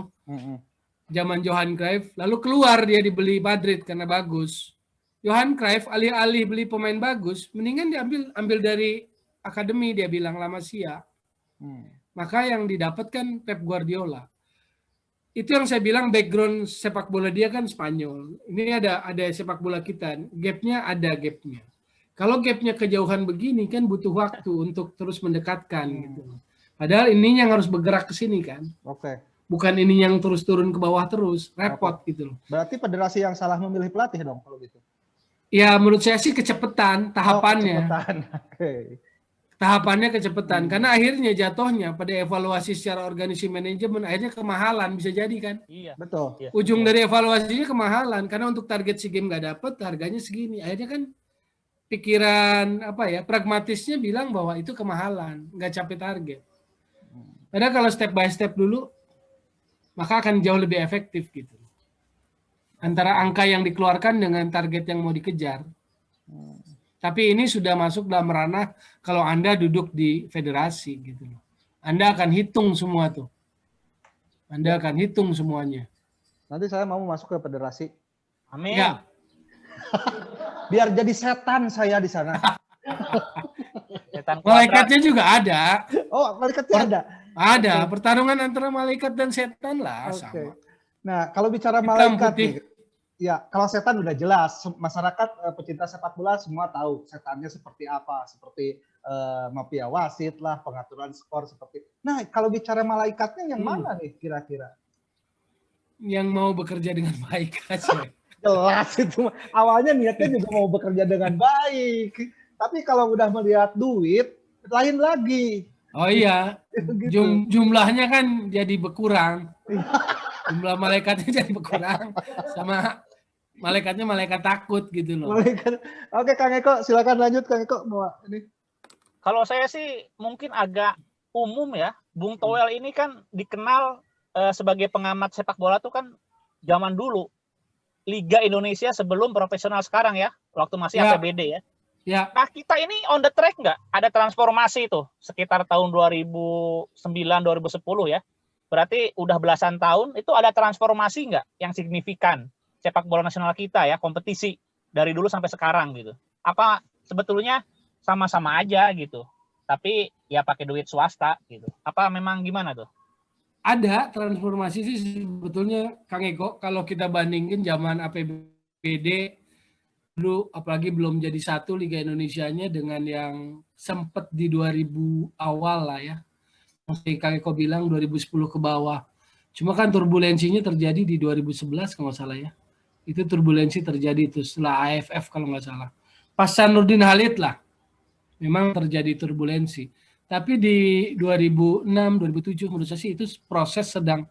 Zaman Johan Cruyff. Lalu keluar dia dibeli Madrid karena bagus. Johan Cruyff alih-alih beli pemain bagus, mendingan diambil dari akademi, dia bilang La Masia. Maka yang didapatkan Pep Guardiola. Itu yang saya bilang background sepak bola dia kan Spanyol. Ini ada sepak bola kita, gapnya ada gapnya. Kalau gapnya kejauhan begini kan butuh waktu untuk terus mendekatkan gitu. Padahal ini yang harus bergerak ke sini kan. Oke. Bukan ini yang terus turun ke bawah terus, repot gitu loh. Berarti federasi yang salah memilih pelatih dong kalau gitu. Ya menurut saya sih kecepatan tahapannya. Tahapannya kecepatan karena akhirnya jatuhnya pada evaluasi secara organisasi manajemen akhirnya kemahalan bisa jadi kan. Iya. Betul. Ujung dari evaluasinya kemahalan karena untuk target SEA Games nggak dapet harganya segini. Akhirnya kan pikiran pragmatisnya bilang bahwa itu kemahalan, nggak capai target. Padahal kalau step by step dulu maka akan jauh lebih efektif gitu. Antara angka yang dikeluarkan dengan target yang mau dikejar. Tapi ini sudah masuk dalam ranah kalau Anda duduk di federasi gitu loh. Anda akan hitung semua tuh. Anda akan hitung semuanya. Nanti saya mau masuk ke federasi. Amin. Ya. Biar jadi setan saya di sana. Setan Malaikatnya juga ada. Oh, malaikatnya ada. Ada. Pertarungan antara malaikat dan setan lah sama. Nah, kalau bicara malaikat nih, ya, kalau setan udah jelas, masyarakat pecinta sepak bola semua tahu setannya seperti apa, seperti mafia wasit lah, pengaturan skor seperti. Nah, kalau bicara malaikatnya yang mana nih kira-kira? Yang mau bekerja dengan baik aja. Jelas itu. Awalnya niatnya juga mau bekerja dengan baik, tapi kalau udah melihat duit, lain lagi. Oh iya, Gitu. jumlahnya kan jadi berkurang. Jumlah malaikatnya jadi berkurang sama malaikatnya malaikat takut gitu loh. Malaikat. Oke, Kang Eko, silakan lanjut Kang Eko. Ini. Kalau saya sih mungkin agak umum ya. Bung Toel ini kan dikenal sebagai pengamat sepak bola tuh kan zaman dulu. Liga Indonesia sebelum profesional sekarang ya. Waktu masih APBD ya. Ya. Nah kita ini on the track nggak? Ada transformasi tuh sekitar tahun 2009-2010 ya. Berarti udah belasan tahun itu ada transformasi nggak yang signifikan sepak bola nasional kita ya, kompetisi dari dulu sampai sekarang gitu. Apa sebetulnya sama-sama aja gitu. Tapi ya pakai duit swasta gitu. Apa memang gimana tuh? Ada transformasi sih sebetulnya Kang Eko kalau kita bandingin zaman APBD dulu apalagi belum jadi satu Liga Indonesianya dengan yang sempet di 2000 awal lah ya. Masih Kang Eko bilang 2010 ke bawah. Cuma kan turbulensinya terjadi di 2011 kalau nggak salah ya. Itu turbulensi terjadi itu setelah AFF kalau nggak salah. Pas Sanurdin Halid lah. Memang terjadi turbulensi. Tapi di 2006, 2007 menurut saya sih itu proses sedang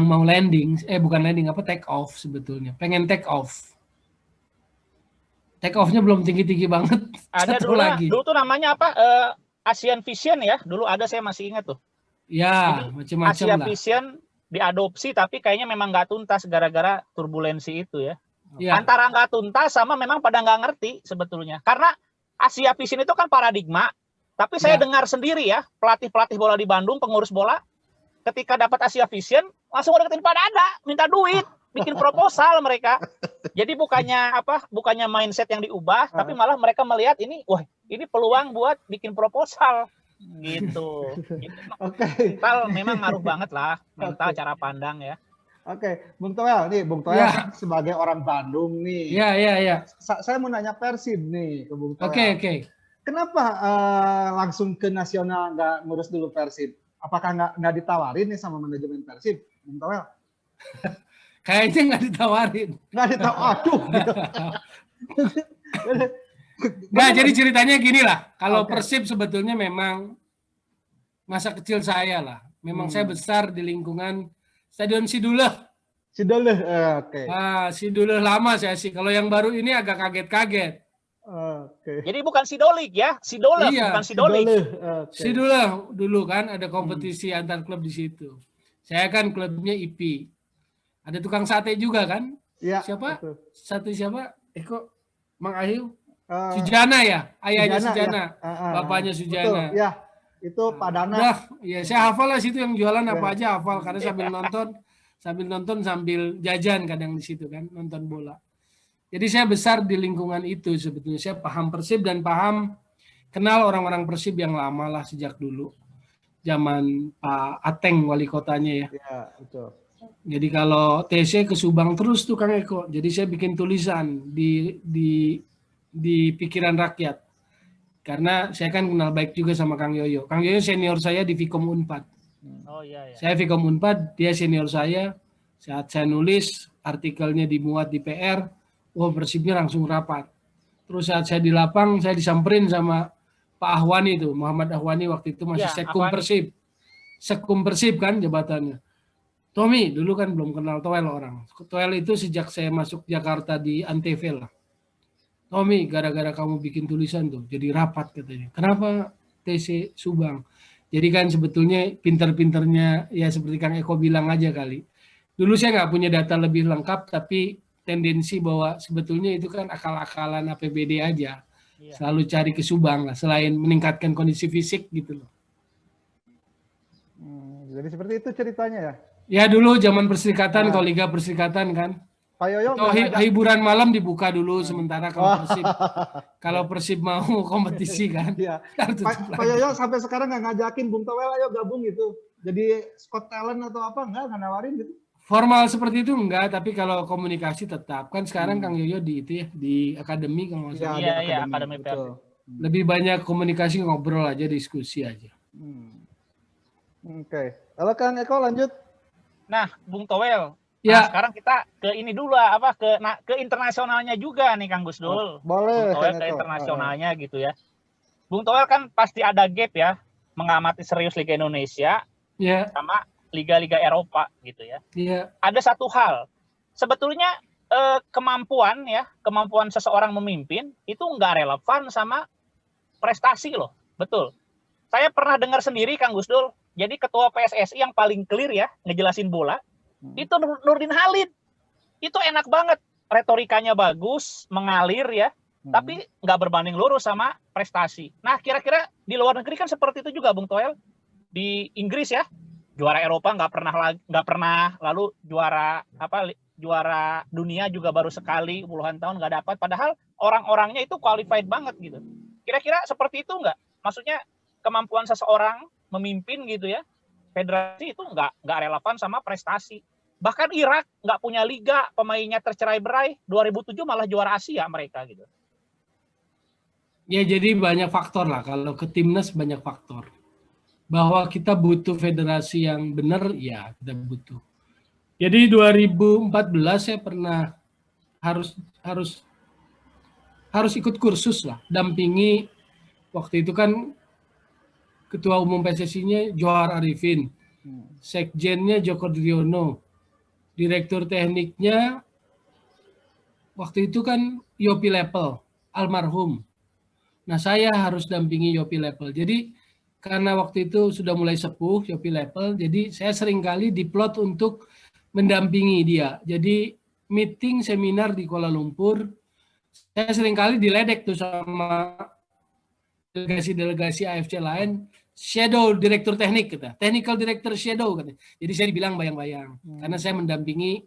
mau landing. Bukan landing, take off sebetulnya. Pengen take off. Take off-nya belum tinggi-tinggi banget. Ada dulu tuh namanya apa? Asian Vision ya. Dulu ada saya masih ingat tuh. Ya, macam-macam Asia lah. Vision diadopsi tapi kayaknya memang nggak tuntas gara-gara turbulensi itu ya. Ya. Antara nggak tuntas sama memang pada nggak ngerti sebetulnya. Karena Asia Vision itu kan paradigma. Tapi saya dengar sendiri ya, pelatih-pelatih bola di Bandung, pengurus bola, ketika dapat Asia Vision, langsung deketin Pak Dada, minta duit, bikin proposal mereka. Jadi bukannya mindset yang diubah, tapi malah mereka melihat ini, wah ini peluang buat bikin proposal. Gitu. Oke. Mental memang ngaruh banget lah, mental cara pandang ya. Oke, Bung Toel nih, Bung Toel kan sebagai orang Bandung nih. Iya. Saya mau nanya Persib nih ke Bung Toel. Oke. kenapa langsung ke nasional, nggak ngurus dulu Persib? Apakah nggak ditawarin nih sama manajemen Persib, Bung Toel? Kayaknya nggak ditawarin. Nggak ditawarin, aduh. Gitu. Nah, jadi ceritanya gini lah. Kalau Oke. Persib sebetulnya memang masa kecil saya lah. Memang saya besar di lingkungan Stadion Siduleh. Sidoleh, oke. Ah, Siduleh lama saya sih. Kalau yang baru ini agak kaget-kaget. Oke. Jadi bukan Sidolik ya, Sidoleh, Iya, bukan Sidolik. Sidoleh, oke. Siduleh dulu kan ada kompetisi antar klub di situ. Saya kan klubnya IP. Ada tukang sate juga kan? Ya, Siapa? betul. Sate siapa? Eko, Mang Ayu? Eh, Sujana ya? Ayahnya Sujana, Sujana. ya. Bapaknya Betul, Sujana. ya. Itu Pak Dana. Udah, ya saya hafal lah situ yang jualan apa Ya. aja hafal karena sambil nonton sambil jajan kadang di situ kan nonton bola. Jadi saya besar di lingkungan itu sebetulnya. Saya paham Persib dan paham kenal orang-orang Persib yang lama lah sejak dulu. Zaman Pak Ateng wali kotanya ya. Ya, betul. Jadi kalau TC ke Subang terus tuh Kang Eko. Jadi saya bikin tulisan di pikiran rakyat. Karena saya kan kenal baik juga sama Kang Yoyo. Kang Yoyo senior saya di Vkom Unpad. Oh iya ya. Saya Vkom Unpad, dia senior saya. Saat saya nulis, artikelnya dimuat di PR, Persibnya langsung rapat. Terus saat saya di lapang, saya disamperin sama Pak Ahwani itu, Muhammad Ahwani waktu itu masih Sekum Persib. Sekum Persib kan jabatannya. Tommy, dulu kan belum kenal Toel orang. Toel itu sejak saya masuk Jakarta di Antv lah. Tommy, gara-gara kamu bikin tulisan tuh, jadi rapat katanya. Kenapa TC Subang? Jadi kan sebetulnya pinter-pinternya, ya seperti Kang Eko bilang aja kali. Dulu saya nggak punya data lebih lengkap, tapi tendensi bahwa sebetulnya itu kan akal-akalan APBD aja. Iya. Selalu cari ke Subang lah, selain meningkatkan kondisi fisik gitu loh. Jadi seperti itu ceritanya ya? Ya dulu zaman Perserikatan, kalau Liga Perserikatan kan. Pak Yoyo hiburan malam dibuka dulu sementara kalau Persib mau kompetisi kan. Iya. Pak Yoyo sampai sekarang nggak ngajakin Bung Toel ayo gabung gitu. Jadi Scott Talent atau apa nggak nawarin gitu? Formal seperti itu enggak, tapi kalau komunikasi tetap kan sekarang Kang Yoyo di itu ya di akademi kalau nggak salah. Iya, akademi Persib. Lebih banyak komunikasi, ngobrol aja, diskusi aja. Oke. Kalau Kang Eko lanjut. Nah, Bung Toel. Ya. Nah, sekarang kita ke ini dulu lah, ke internasionalnya juga nih Kang Gusdul. Boleh. Bung Toel ke internasionalnya gitu ya. Bung Toel kan pasti ada gap ya mengamati serius Liga Indonesia sama liga-liga Eropa gitu ya. Iya. Ada satu hal, sebetulnya kemampuan seseorang memimpin itu nggak relevan sama prestasi loh, betul. Saya pernah dengar sendiri Kang Gusdul, jadi ketua PSSI yang paling clear ya ngejelasin bola. Itu Nurdin Halid. Itu enak banget. Retorikanya bagus, mengalir ya. Tapi nggak berbanding lurus sama prestasi. Nah, kira-kira di luar negeri kan seperti itu juga, Bung Toel. Di Inggris ya, juara Eropa nggak pernah, lalu juara dunia juga baru sekali, puluhan tahun nggak dapat. Padahal orang-orangnya itu qualified banget gitu. Kira-kira seperti itu nggak? Maksudnya kemampuan seseorang memimpin gitu ya. Federasi itu nggak relevan sama prestasi. Bahkan Irak nggak punya liga, pemainnya tercerai-berai, 2007 malah juara Asia mereka gitu. Ya jadi banyak faktor lah, kalau ke timnas banyak faktor. Bahwa kita butuh federasi yang benar, ya kita butuh. Jadi 2014 saya pernah harus ikut kursus lah, dampingi waktu itu kan Ketua Umum PSSI-nya Johar Arifin, Sekjennya Joko Driono, Direktur Tekniknya waktu itu kan Yopi Lepel, almarhum. Nah saya harus dampingi Yopi Lepel. Jadi karena waktu itu sudah mulai sepuh Yopi Lepel, jadi saya seringkali diplot untuk mendampingi dia. Jadi meeting seminar di Kuala Lumpur, saya seringkali diledek tuh sama delegasi-delegasi AFC lain, shadow direktur teknik kita, technical director shadow katanya. Jadi saya dibilang bayang-bayang karena saya mendampingi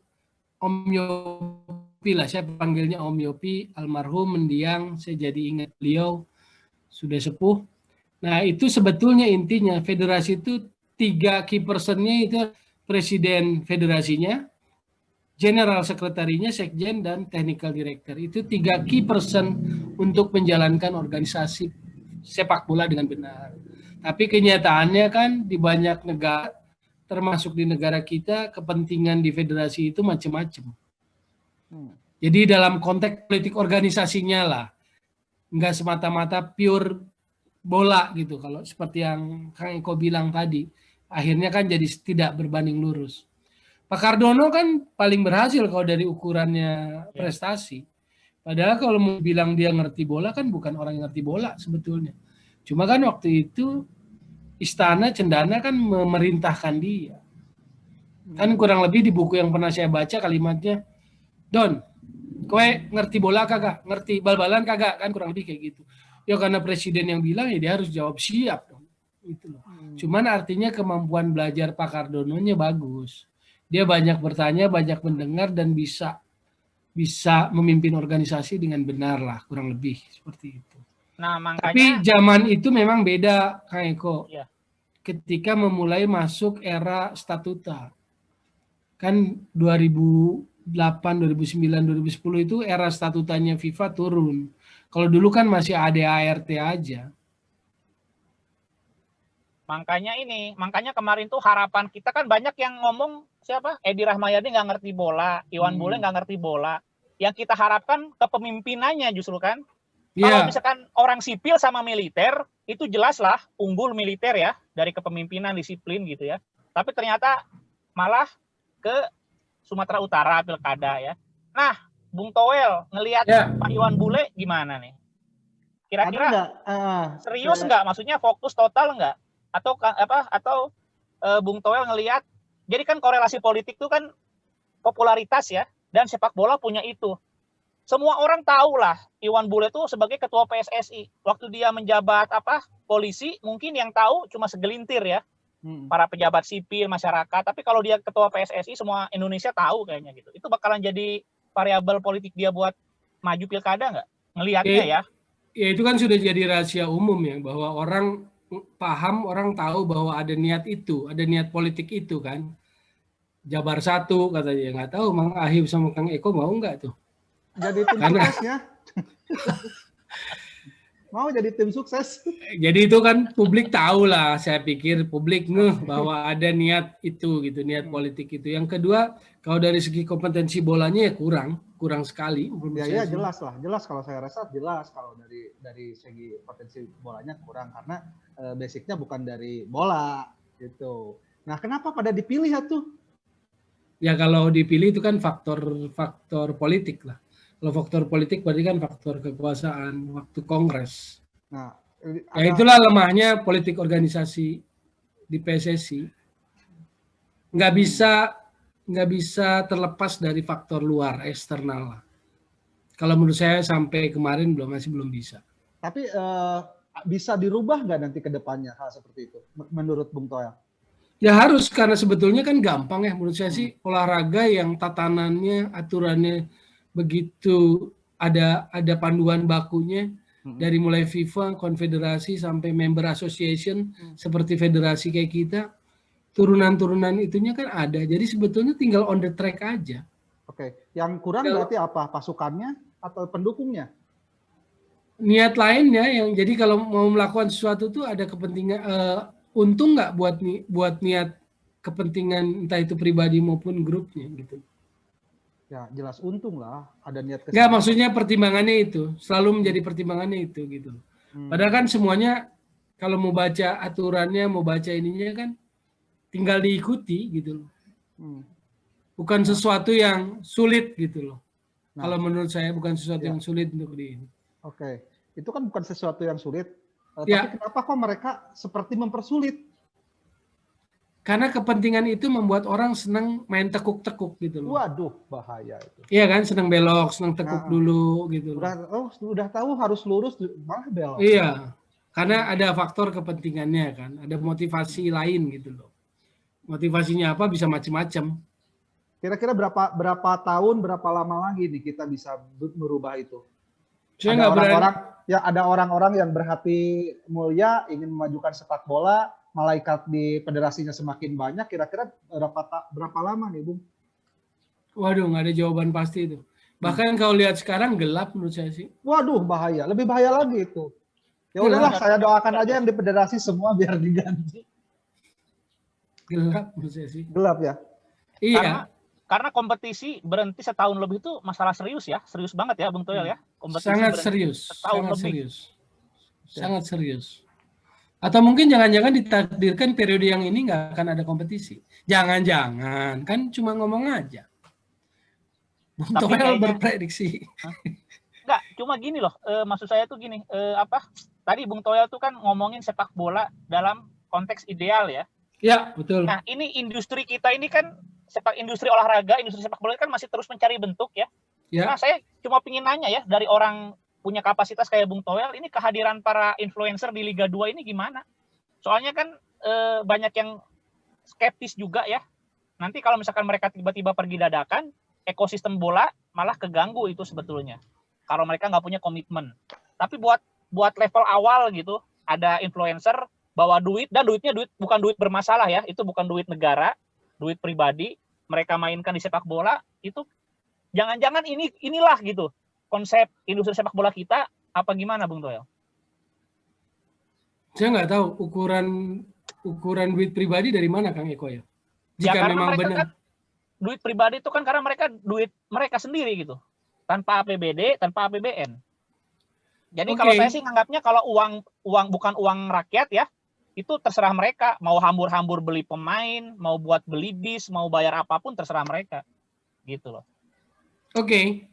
Om Yopi lah, saya panggilnya Om Yopi, almarhum mendiang, saya jadi ingat beliau sudah sepuh. Nah itu sebetulnya intinya federasi itu 3 key person-nya itu presiden federasinya, general sekretarinya, sekjen dan technical director. Itu 3 key person untuk menjalankan organisasi sepak bola dengan benar. Tapi kenyataannya kan di banyak negara, termasuk di negara kita, kepentingan di federasi itu macam-macam. Jadi dalam konteks politik organisasinya lah, nggak semata-mata pure bola gitu. Kalau seperti yang Kang Eko bilang tadi, akhirnya kan jadi tidak berbanding lurus. Pak Cardono kan paling berhasil kalau dari ukurannya prestasi. Padahal kalau mau bilang dia ngerti bola kan bukan orang yang ngerti bola sebetulnya. Cuma kan waktu itu Istana Cendana kan memerintahkan dia. Kan kurang lebih di buku yang pernah saya baca kalimatnya, Don, kowe ngerti bola kagak? Ngerti bal-balan kagak? Kan kurang lebih kayak gitu. Ya karena presiden yang bilang ya dia harus jawab siap dong. Itu loh. Cuman artinya kemampuan belajar Pak Cardono-nya bagus. Dia banyak bertanya, banyak mendengar dan bisa memimpin organisasi dengan benar lah, kurang lebih seperti itu. Nah, makanya Tapi zaman itu memang beda, Kang Eko. Ya. Ketika memulai masuk era statuta. Kan 2008, 2009, 2010 itu era statutanya FIFA turun. Kalau dulu kan masih ADART aja. Makanya kemarin tuh harapan kita kan banyak yang ngomong siapa? Edi Rahmayadi nggak ngerti bola, Iwan Bule nggak ngerti bola. Yang kita harapkan kepemimpinannya justru kan. Kalau misalkan orang sipil sama militer, itu jelas lah unggul militer ya, dari kepemimpinan disiplin gitu ya. Tapi ternyata malah ke Sumatera Utara pilkada ya. Nah, Bung Toel ngelihat Pak Iwan Bule gimana nih? Kira-kira serius nggak? Maksudnya fokus total nggak? Atau Bung Toel ngelihat, jadi kan korelasi politik itu kan popularitas ya, dan sepak bola punya itu. Semua orang tahu lah Iwan Bule itu sebagai ketua PSSI. Waktu dia menjabat polisi, mungkin yang tahu cuma segelintir ya. Para pejabat sipil, masyarakat. Tapi kalau dia ketua PSSI, semua Indonesia tahu kayaknya gitu. Itu bakalan jadi variabel politik dia buat maju pilkada nggak? Ngelihatnya ya. Ya itu kan sudah jadi rahasia umum ya, bahwa orang paham, orang tahu bahwa ada niat itu, ada niat politik itu kan. Jabar 1 katanya, nggak tahu Mang Ahib sama Kang Eko mau nggak tuh? Jadi tim suksesnya. Mau jadi tim sukses. Jadi itu kan publik tahu lah, saya pikir publik ngeh bahwa ada niat itu gitu, niat politik itu. Yang kedua, kalau dari segi kompetensi bolanya ya kurang sekali. Ya jelas lah, jelas kalau saya rasa jelas kalau dari segi potensi bolanya kurang karena basicnya bukan dari bola gitu. Nah, kenapa pada dipilih ya tuh? Ya kalau dipilih itu kan faktor politik lah. Kalau faktor politik berarti kan faktor kekuasaan waktu kongres. Nah, ya itulah lemahnya politik organisasi di PSSI. Nggak bisa terlepas dari faktor luar eksternal lah. Kalau menurut saya sampai kemarin masih belum bisa. Tapi bisa dirubah nggak nanti ke depannya hal seperti itu menurut Bung Toel? Ya harus, karena sebetulnya kan gampang ya menurut saya sih, olahraga yang tatanannya, aturannya begitu ada panduan bakunya dari mulai FIFA, konfederasi sampai member association seperti federasi kayak kita, turunan-turunan itunya kan ada. Jadi sebetulnya tinggal on the track aja. Oke, yang kurang berarti apa? Pasukannya atau pendukungnya? Niat lainnya yang jadi kalau mau melakukan sesuatu tuh ada kepentingan, untung nggak buat niat kepentingan entah itu pribadi maupun grupnya gitu. Ya jelas untung lah, ada niat kesana. Enggak, maksudnya pertimbangannya itu selalu menjadi pertimbangannya itu gitu. Padahal kan semuanya kalau mau baca aturannya, mau baca ininya kan tinggal diikuti gitu loh. Bukan sesuatu yang sulit gitu loh. Kalau menurut saya bukan sesuatu yang sulit untuk ini. Oke, itu kan bukan sesuatu yang sulit. Tapi kenapa kok mereka seperti mempersulit? Karena kepentingan itu membuat orang senang main tekuk-tekuk gitu loh. Waduh, bahaya itu. Iya kan, senang belok, senang tekuk dulu gitu loh. Udah tahu harus lurus, malah belok. Iya, karena ada faktor kepentingannya kan, ada motivasi lain gitu loh. Motivasinya apa bisa macam-macam. Kira-kira berapa tahun, berapa lama lagi nih kita bisa merubah itu? Ada orang-orang yang berhati mulia ingin memajukan sepak bola, malaikat di federasinya semakin banyak, kira-kira berapa lama nih, Bung? Waduh, nggak ada jawaban pasti itu. Bahkan kalau lihat sekarang gelap menurut saya sih. Waduh, bahaya. Lebih bahaya lagi itu. Ya udahlah, saya doakan aja yang di federasi semua biar diganti. Gelap menurut saya sih. Gelap ya? Iya. Karena kompetisi berhenti setahun lebih itu masalah serius ya. Serius banget ya Bung Toel ya. Kompetisi Sangat berhenti serius. setahun Sangat lebih. serius. Sangat serius. Atau mungkin jangan-jangan ditakdirkan periode yang ini nggak akan ada kompetisi. Jangan-jangan. Kan cuma ngomong aja. Bung Toel berprediksi. Enggak, cuma gini loh. Maksud saya tuh gini. Tadi Bung Toel tuh kan ngomongin sepak bola dalam konteks ideal ya. Ya, betul. Nah, ini industri kita ini kan industri olahraga, industri sepak bola kan masih terus mencari bentuk ya. Ya. Nah, saya cuma pingin nanya ya, dari orang punya kapasitas kayak Bung Toel, ini kehadiran para influencer di Liga 2 ini gimana? Soalnya kan banyak yang skeptis juga ya. Nanti kalau misalkan mereka tiba-tiba pergi dadakan, ekosistem bola malah keganggu itu sebetulnya. Kalau mereka nggak punya komitmen. Tapi buat level awal gitu, ada influencer bawa duit, dan duitnya bukan duit bermasalah ya, itu bukan duit negara, duit pribadi, mereka mainkan di sepak bola, itu jangan-jangan inilah gitu konsep industri sepak bola kita, apa gimana Bung Toel? Saya nggak tahu ukuran duit pribadi dari mana Kang Eko ya. Jika memang benar. Kan, duit pribadi itu kan karena mereka duit mereka sendiri gitu, tanpa APBD, tanpa APBN. Jadi kalau saya sih nganggapnya kalau uang bukan uang rakyat ya, itu terserah mereka. Mau hambur-hambur beli pemain, mau buat beli bis, mau bayar apapun terserah mereka. Gitu loh. Oke.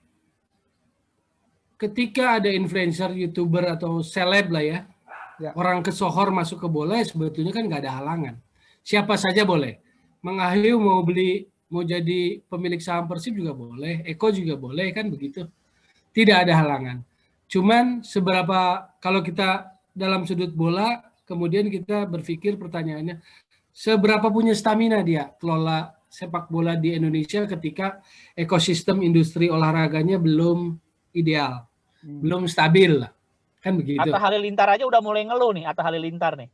Ketika ada influencer, YouTuber atau seleb lah ya, orang kesohor masuk ke bola, sebetulnya kan nggak ada halangan. Siapa saja boleh. Mang Ahiu mau jadi pemilik saham Persib juga boleh, Eko juga boleh, kan begitu. Tidak ada halangan. Cuman kalau kita dalam sudut bola, kemudian kita berpikir pertanyaannya, seberapa punya stamina dia kelola sepak bola di Indonesia ketika ekosistem industri olahraganya belum ideal, belum stabil lah. Kan begitu. Atta Halilintar aja udah mulai ngeluh nih, Atta Halilintar nih.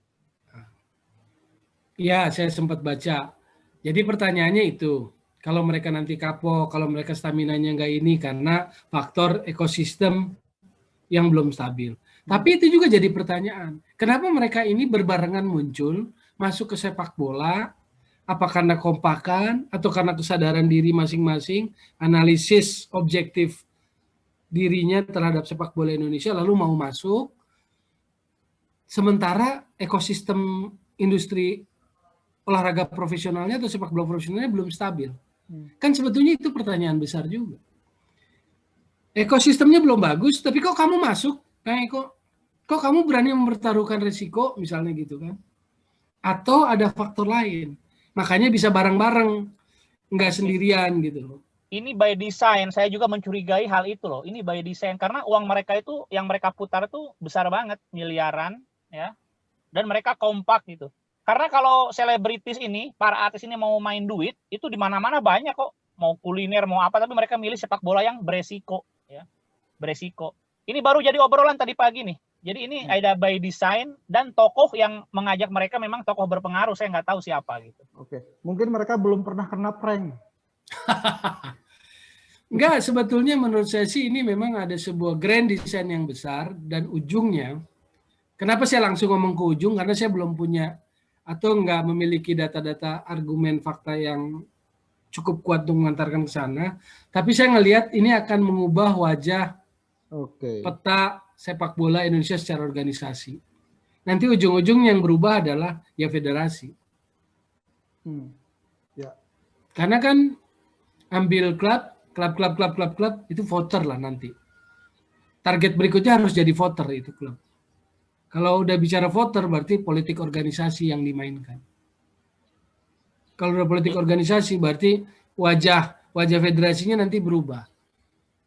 Iya, saya sempat baca. Jadi pertanyaannya itu, kalau mereka nanti kapok, kalau mereka staminanya nggak ini karena faktor ekosistem yang belum stabil. Tapi itu juga jadi pertanyaan. Kenapa mereka ini berbarengan muncul, masuk ke sepak bola, apa karena kompakan, atau karena kesadaran diri masing-masing, analisis objektif dirinya terhadap sepak bola Indonesia, lalu mau masuk, sementara ekosistem industri olahraga profesionalnya atau sepak bola profesionalnya belum stabil. Kan sebetulnya itu pertanyaan besar juga. Ekosistemnya belum bagus, tapi kok kamu masuk? Kok kamu berani mempertaruhkan risiko, misalnya gitu kan? Atau ada faktor lain? Makanya bisa bareng-bareng, nggak sendirian gitu loh. Ini by design, saya juga mencurigai hal itu loh. Ini by design, karena uang mereka itu, yang mereka putar itu besar banget, miliaran, ya. Dan mereka kompak gitu. Karena kalau selebritis ini, para artis ini mau main duit, itu di mana-mana banyak kok. Mau kuliner, mau apa, tapi mereka milih sepak bola yang beresiko. Ya, beresiko. Ini baru jadi obrolan tadi pagi nih. Jadi ini ada by design dan tokoh yang mengajak mereka memang tokoh berpengaruh. Saya nggak tahu siapa gitu. Oke, mungkin mereka belum pernah kena prank. Enggak, sebetulnya menurut saya sih ini memang ada sebuah grand design yang besar dan ujungnya. Kenapa saya langsung ngomong ke ujung? Karena saya belum punya atau nggak memiliki data-data argumen fakta yang cukup kuat untuk mengantarkan ke sana. Tapi saya ngelihat ini akan mengubah wajah peta sepak bola Indonesia secara organisasi. Nanti ujung-ujung yang berubah adalah ya federasi. Ya. Karena kan ambil klub itu voter lah nanti. Target berikutnya harus jadi voter itu klub. Kalau udah bicara voter berarti politik organisasi yang dimainkan. Kalau udah politik organisasi berarti wajah federasinya nanti berubah.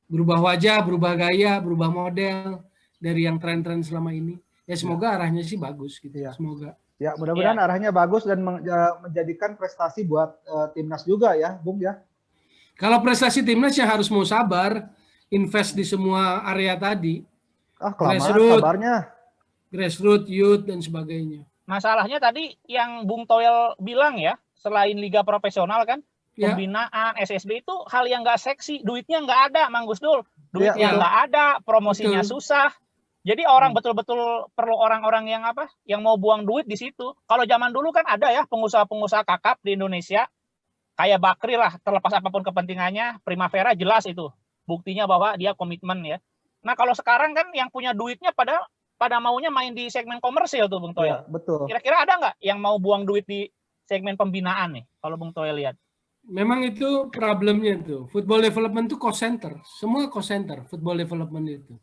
Berubah wajah, berubah gaya, berubah model dari yang tren-tren selama ini. Ya semoga arahnya sih bagus gitu. Ya. Semoga. Ya, mudah-mudahan arahnya bagus dan menjadikan prestasi buat timnas juga ya, Bung ya. Kalau prestasi timnas ya harus mau sabar, invest di semua area tadi. Kelamaan sabarnya. Grassroots, youth dan sebagainya. Masalahnya tadi yang Bung Toel bilang ya, selain liga profesional kan, pembinaan, SSB itu hal yang nggak seksi, duitnya nggak ada, Mang Gusdul. Duitnya nggak ada, promosinya susah. Jadi orang betul-betul perlu orang-orang yang apa? Yang mau buang duit di situ. Kalau zaman dulu kan ada ya pengusaha-pengusaha kakap di Indonesia, kayak Bakri lah, terlepas apapun kepentingannya, Primavera jelas itu. Buktinya bahwa dia komitmen ya. Nah, kalau sekarang kan yang punya duitnya pada maunya main di segmen komersil tuh, Bung Toel. Ya, betul. Kira-kira ada nggak yang mau buang duit di segmen pembinaan nih, kalau Bung Toel lihat? Memang itu problemnya tuh. Football development itu cost center. Semua cost center, football development itu.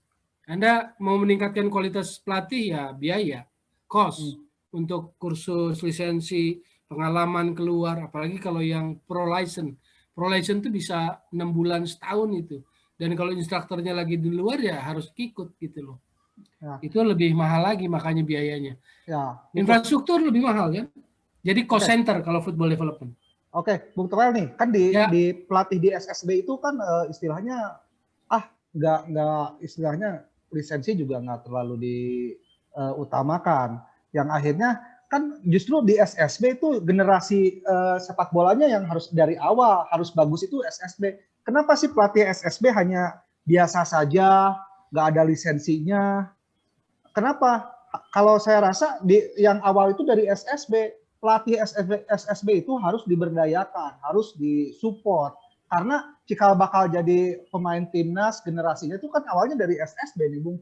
Anda mau meningkatkan kualitas pelatih ya biaya, cost untuk kursus, lisensi, pengalaman keluar, apalagi kalau yang pro license. Pro license itu bisa 6 bulan setahun itu. Dan kalau instrukturnya lagi di luar ya harus ikut gitu loh. Ya. Itu lebih mahal lagi makanya biayanya. Ya, infrastruktur lebih mahal ya. Jadi cost center kalau football development. Oke, Bung Toel nih, kan di pelatih di SSB itu kan istilahnya nggak istilahnya lisensi juga nggak terlalu diutamakan. Yang akhirnya kan justru di SSB itu generasi sepak bolanya yang harus dari awal harus bagus itu SSB. Kenapa sih pelatih SSB hanya biasa saja, nggak ada lisensinya? Kenapa? Kalau saya rasa yang awal itu dari SSB, pelatih SSB itu harus diberdayakan, harus disupport. Karena cikal bakal jadi pemain timnas generasinya itu kan awalnya dari SSB nih, Bung.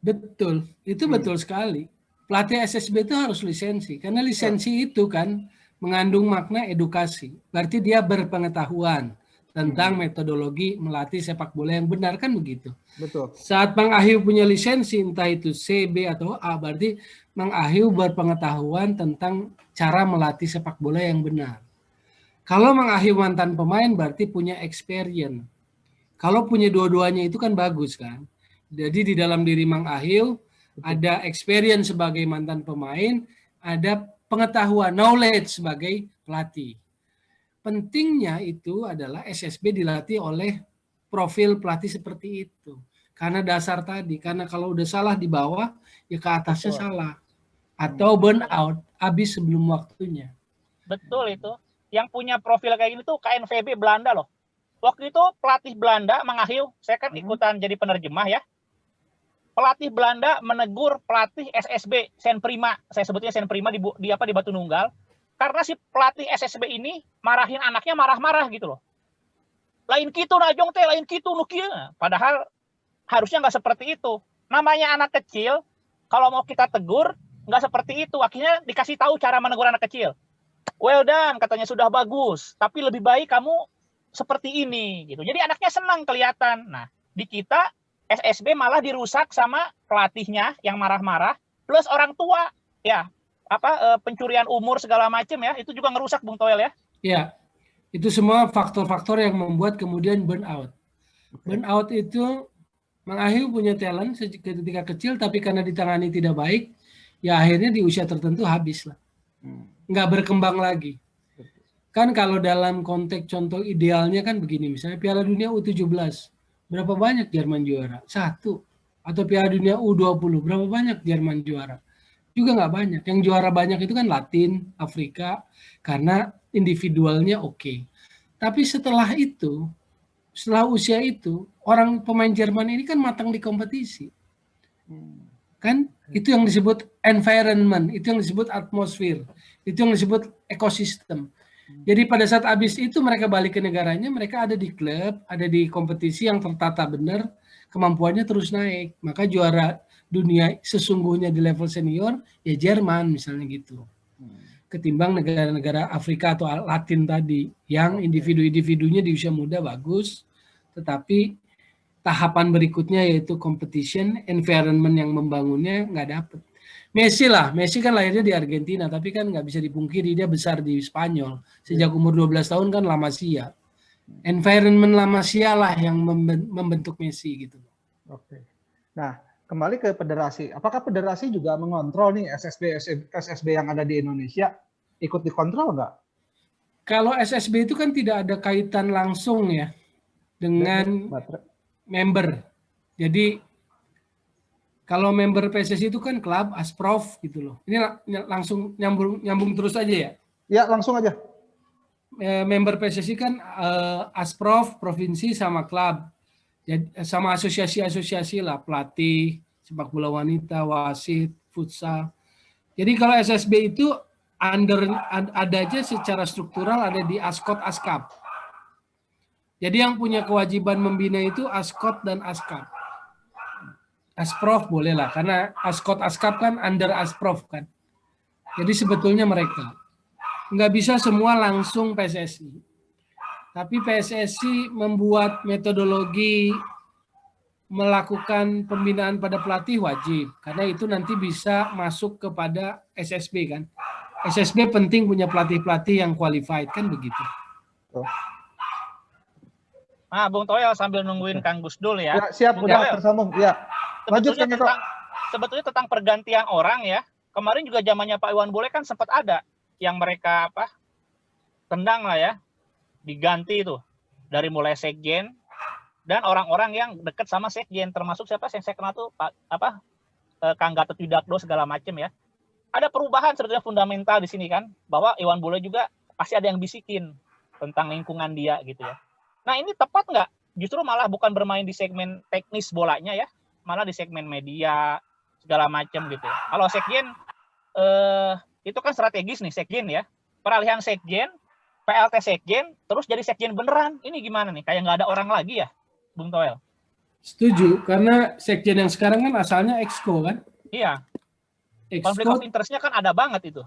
Betul, itu betul sekali. Pelatih SSB itu harus lisensi, karena lisensi itu kan mengandung makna edukasi. Berarti dia berpengetahuan tentang metodologi melatih sepak bola yang benar, kan begitu. Betul. Saat Mang Ahyu punya lisensi, entah itu C, B, atau A, berarti Mang Ahyu berpengetahuan tentang cara melatih sepak bola yang benar. Kalau Mang Ahyu mantan pemain berarti punya experience. Kalau punya dua-duanya itu kan bagus kan. Jadi di dalam diri Mang Ahyu ada experience sebagai mantan pemain, ada pengetahuan, knowledge sebagai pelatih. Pentingnya itu adalah SSB dilatih oleh profil pelatih seperti itu. Karena dasar tadi, karena kalau udah salah di bawah, ya ke atasnya salah. Atau burn out, habis sebelum waktunya. Betul itu. Yang punya profil kayak gini tuh KNVB Belanda loh. Waktu itu pelatih Belanda, Mang Ahyu, saya kan ikutan jadi penerjemah ya. Pelatih Belanda menegur pelatih SSB, Sen Prima, saya sebutnya Sen Prima di Batu Nunggal, karena si pelatih SSB ini marahin anaknya marah-marah gitu loh. Lain gitu najong teh, lain gitu nukia. Padahal harusnya nggak seperti itu. Namanya anak kecil, kalau mau kita tegur, nggak seperti itu. Akhirnya dikasih tahu cara menegur anak kecil. Well done, katanya sudah bagus. Tapi lebih baik kamu seperti ini gitu. Jadi anaknya senang kelihatan. Nah, di kita SSB malah dirusak sama pelatihnya yang marah-marah plus orang tua ya. Pencurian umur segala macam ya. Itu juga ngerusak Bung Toel ya. Iya. Itu semua faktor-faktor yang membuat kemudian burn out. Burn out itu Mang Ahyu punya talent ketika kecil tapi karena ditangani tidak baik, ya akhirnya di usia tertentu habis lah. Nggak berkembang lagi. Kan kalau dalam konteks contoh idealnya kan begini, misalnya Piala Dunia U17, berapa banyak Jerman juara? 1. Atau Piala Dunia U20, berapa banyak Jerman juara? Juga nggak banyak. Yang juara banyak itu kan Latin, Afrika, karena individualnya oke. Tapi setelah itu, setelah usia itu, orang pemain Jerman ini kan matang di kompetisi. Kan itu yang disebut environment, itu yang disebut atmosfer, itu yang disebut ekosistem. Jadi pada saat habis itu mereka balik ke negaranya, mereka ada di klub, ada di kompetisi yang tertata benar, kemampuannya terus naik. Maka juara dunia sesungguhnya di level senior ya Jerman misalnya gitu. Ketimbang negara-negara Afrika atau Latin tadi yang individu-individunya di usia muda bagus, tetapi tahapan berikutnya yaitu competition, environment yang membangunnya nggak dapet. Messi kan lahirnya di Argentina, tapi kan nggak bisa dipungkiri dia besar di Spanyol. Sejak umur 12 tahun kan La Masia. Environment La Masia lah yang membentuk Messi gitu. Oke. Nah, kembali ke federasi. Apakah federasi juga mengontrol nih SSB yang ada di Indonesia? Ikut dikontrol nggak? Kalau SSB itu kan tidak ada kaitan langsung ya dengan member. Jadi kalau member PSSI itu kan klub, Asprof gitu loh. Ini langsung nyambung terus aja ya? Ya, langsung aja. Member PSSI kan Asprof, provinsi sama klub. Jadi, sama asosiasi-asosiasi lah, pelatih, sepak bola wanita, wasit, futsal. Jadi kalau SSB itu ada aja secara struktural ada di Askot Askap. Jadi yang punya kewajiban membina itu Askot dan Askap. Asprof boleh lah, karena Askot Askap kan under Asprof kan. Jadi sebetulnya mereka nggak bisa semua langsung PSSI. Tapi PSSI membuat metodologi melakukan pembinaan pada pelatih wajib, karena itu nanti bisa masuk kepada SSB kan. SSB penting punya pelatih-pelatih yang qualified kan begitu. Nah, Bung Toel sambil nungguin Kang Gusdul ya. Ya siap, Bung udah Toel, tersambung. Ya. Lanjut sebetulnya tentang pergantian orang ya. Kemarin juga zamannya Pak Iwan Bule kan sempat ada yang mereka tendang lah ya, diganti itu dari mulai sekjen dan orang-orang yang dekat sama sekjen, termasuk siapa yang saya kenal tuh Kang Gatot Widakdo segala macam ya. Ada perubahan sebetulnya fundamental di sini kan, bahwa Iwan Bule juga pasti ada yang bisikin tentang lingkungan dia gitu ya. Nah ini tepat nggak? Justru malah bukan bermain di segmen teknis bolanya ya, malah di segmen media segala macam gitu. Kalau sekjen itu kan strategis nih sekjen ya, peralihan sekjen, PLT sekjen, terus jadi sekjen beneran. Ini gimana nih? Kayak nggak ada orang lagi ya, Bung Toel? Setuju, karena sekjen yang sekarang kan asalnya Exco kan? Iya. Konflik of interest-nya kan ada banget itu.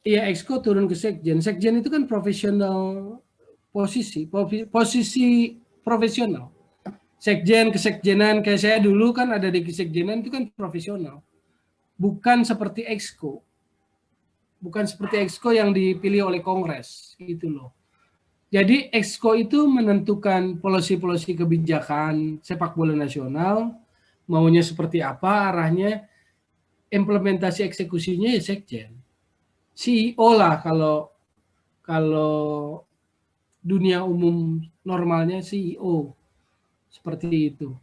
Iya, Exco turun ke sekjen. Sekjen itu kan profesional posisi profesional. Sekjen, kesekjenan, kayak saya dulu kan ada di kesekjenan itu kan profesional. Bukan seperti Exco. Bukan seperti Exco yang dipilih oleh Kongres gitu loh. Jadi Exco itu menentukan polisi-polisi kebijakan sepak bola nasional, maunya seperti apa arahnya, implementasi eksekusinya ya sekjen. CEO lah kalau dunia umum normalnya CEO seperti itu.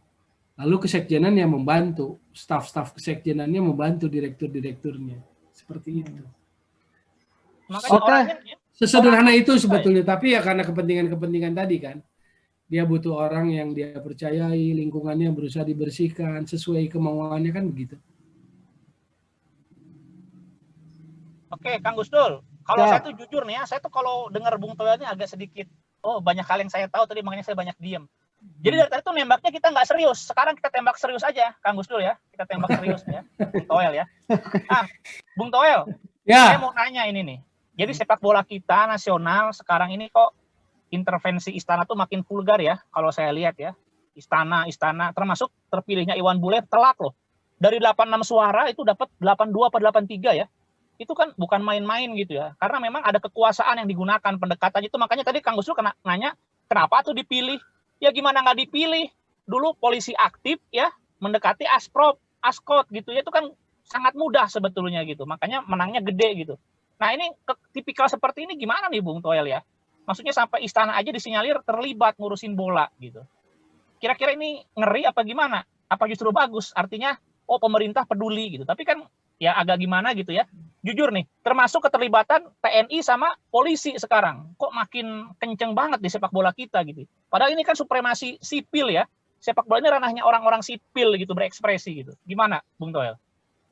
Lalu kesekjenan yang membantu, staf-staf kesekjenannya membantu direktur-direkturnya seperti itu. Makanya sesederhana itu sebetulnya, tapi ya karena kepentingan-kepentingan tadi kan, dia butuh orang yang dia percayai, lingkungannya berusaha dibersihkan sesuai kemauannya kan begitu. Oke, Kang Gusdul, kalau saya tuh jujur nih ya, saya tuh kalau dengar Bung Toel ini agak sedikit, banyak hal yang saya tahu tadi, makanya saya banyak diem. Jadi dari tadi tuh nembaknya kita nggak serius, sekarang kita tembak serius aja, Kang Gusdul ya, kita tembak serius ya, Bung Toel ya. Nah, Bung Toel, saya mau nanya ini nih, jadi sepak bola kita nasional sekarang ini kok intervensi istana tuh makin vulgar ya, kalau saya lihat ya, istana, termasuk terpilihnya Iwan Bule telak loh, dari 86 suara itu dapat 82 atau 83 ya. Itu kan bukan main-main gitu ya, karena memang ada kekuasaan yang digunakan pendekatan itu. Makanya tadi Kang Gusdul nanya kenapa tuh dipilih, ya gimana nggak dipilih dulu polisi aktif ya mendekati Asprop, Askot gitu ya, itu kan sangat mudah sebetulnya gitu, makanya menangnya gede gitu. Nah ini tipikal seperti ini gimana nih Bung Toel ya, maksudnya sampai istana aja disinyalir terlibat ngurusin bola gitu. Kira-kira ini ngeri apa gimana, apa justru bagus, artinya pemerintah peduli gitu, tapi kan ya agak gimana gitu ya. Jujur nih, termasuk keterlibatan TNI sama polisi sekarang, kok makin kenceng banget di sepak bola kita gitu. Padahal ini kan supremasi sipil ya, sepak bola ini ranahnya orang-orang sipil gitu, berekspresi gitu. Gimana, Bung Toel?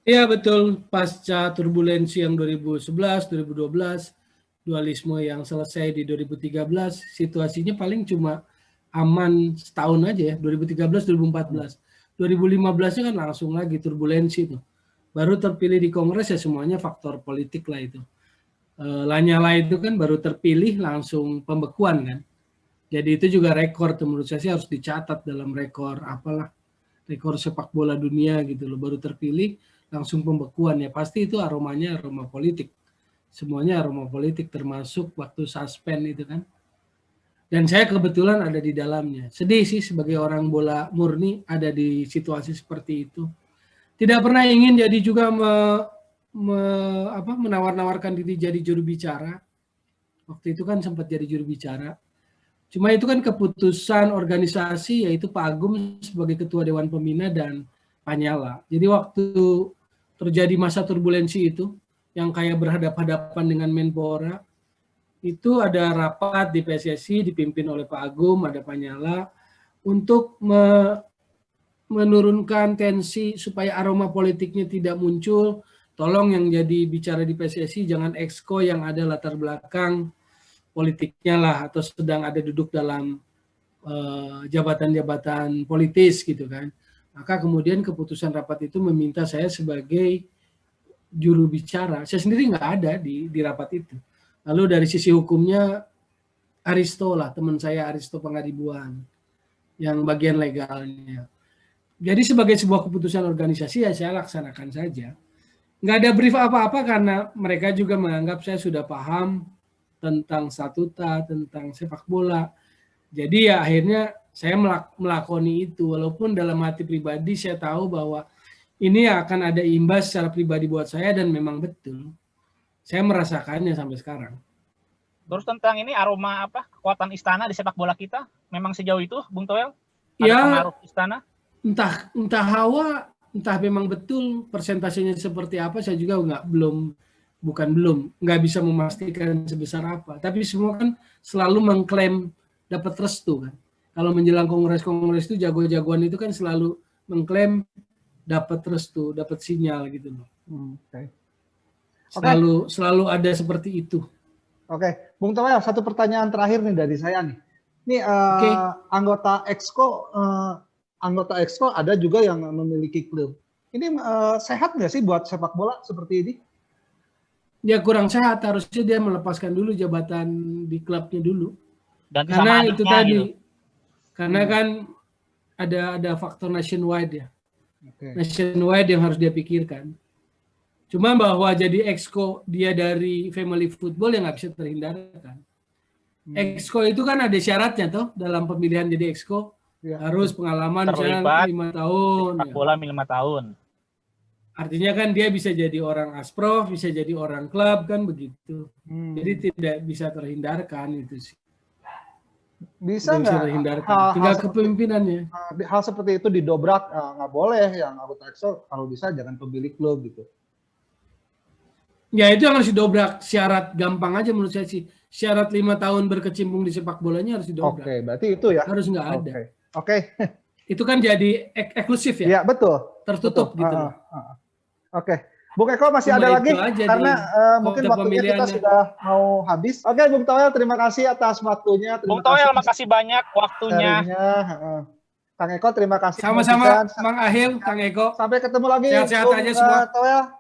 Iya betul, pasca turbulensi yang 2011, 2012, dualisme yang selesai di 2013, situasinya paling cuma aman setahun aja ya, 2013, 2014. 2015-nya kan langsung lagi turbulensi tuh. Baru terpilih di Kongres ya semuanya faktor politik lah itu. Lanyala itu kan baru terpilih langsung pembekuan kan. Jadi itu juga rekor tuh, menurut saya sih harus dicatat dalam rekor rekor sepak bola dunia gitu loh. Baru terpilih langsung pembekuan ya, pasti itu aromanya aroma politik. Semuanya aroma politik termasuk waktu suspend itu kan. Dan saya kebetulan ada di dalamnya. Sedih sih sebagai orang bola murni ada di situasi seperti itu. Tidak pernah ingin jadi juga menawar-nawarkan diri jadi juru bicara. Waktu itu kan sempat jadi juru bicara. Cuma itu kan keputusan organisasi, yaitu Pak Agung sebagai Ketua Dewan Pembina dan Pak Nyala. Jadi waktu terjadi masa turbulensi itu, yang kayak berhadapan-hadapan dengan Menpora, itu ada rapat di PSSI dipimpin oleh Pak Agung, ada Pak Nyala, untuk menurunkan tensi supaya aroma politiknya tidak muncul. Tolong yang jadi bicara di PSSI jangan exco yang ada latar belakang politiknya lah atau sedang ada duduk dalam jabatan-jabatan politis gitu kan. Maka kemudian keputusan rapat itu meminta saya sebagai juru bicara. Saya sendiri nggak ada di rapat itu. Lalu dari sisi hukumnya Aristo lah, teman saya Aristo Pangaribuan yang bagian legalnya. Jadi sebagai sebuah keputusan organisasi ya saya laksanakan saja. Nggak ada brief apa-apa karena mereka juga menganggap saya sudah paham tentang statuta, tentang sepak bola. Jadi ya akhirnya saya melakoni itu. Walaupun dalam hati pribadi saya tahu bahwa ini akan ada imbas secara pribadi buat saya dan memang betul. Saya merasakannya sampai sekarang. Terus tentang ini aroma apa kekuatan istana di sepak bola kita memang sejauh itu, Bung Toel? Ada ya, pengaruh istana? Entah hawa, entah memang betul persentasenya seperti apa, saya juga nggak bisa memastikan sebesar apa. Tapi semua kan selalu mengklaim dapat restu kan. Kalau menjelang kongres itu jago-jagoan itu kan selalu mengklaim dapat restu, dapat sinyal gitu loh. Selalu ada seperti itu. Oke, Bung Toel, satu pertanyaan terakhir nih dari saya nih. Ini anggota Exco ada juga yang memiliki klub. Ini sehat nggak sih buat sepak bola seperti ini? Ya kurang sehat, harusnya dia melepaskan dulu jabatan di klubnya dulu. Dan karena itu tadi, gitu. Karena kan ada faktor nationwide ya. Nationwide yang harus dia pikirkan. Cuma bahwa jadi exco dia dari family football yang nggak bisa terhindarkan. Exco itu kan ada syaratnya toh dalam pemilihan jadi exco. Ya. Harus pengalaman terlibat 5 tahun. Sepak bola 5 tahun. Artinya kan dia bisa jadi orang asprof, bisa jadi orang klub kan begitu. Jadi tidak bisa terhindarkan itu sih. Bisa nggak? Tinggal kepemimpinannya. Hal seperti itu didobrak, nggak boleh yang anggota exco kalau bisa jangan pemilik klub gitu. Ya itu yang harus didobrak, syarat gampang aja menurut saya sih. Syarat 5 tahun berkecimpung di sepak bolanya harus didobrak. Oke, berarti itu ya. Harus nggak ada. Oke. Itu kan jadi eksklusif ya? Iya, betul. Tertutup gitu. Oke. Bung Eko masih ada lagi? Karena mungkin waktunya kita sudah mau habis. Oke, Bung Toel, terima kasih atas waktunya. Bung Toel, makasih banyak waktunya. Kang Eko, terima kasih. Sama-sama, Mang Ahil, Kang Eko. Sampai ketemu lagi. Sehat-sehat aja semua. Toel.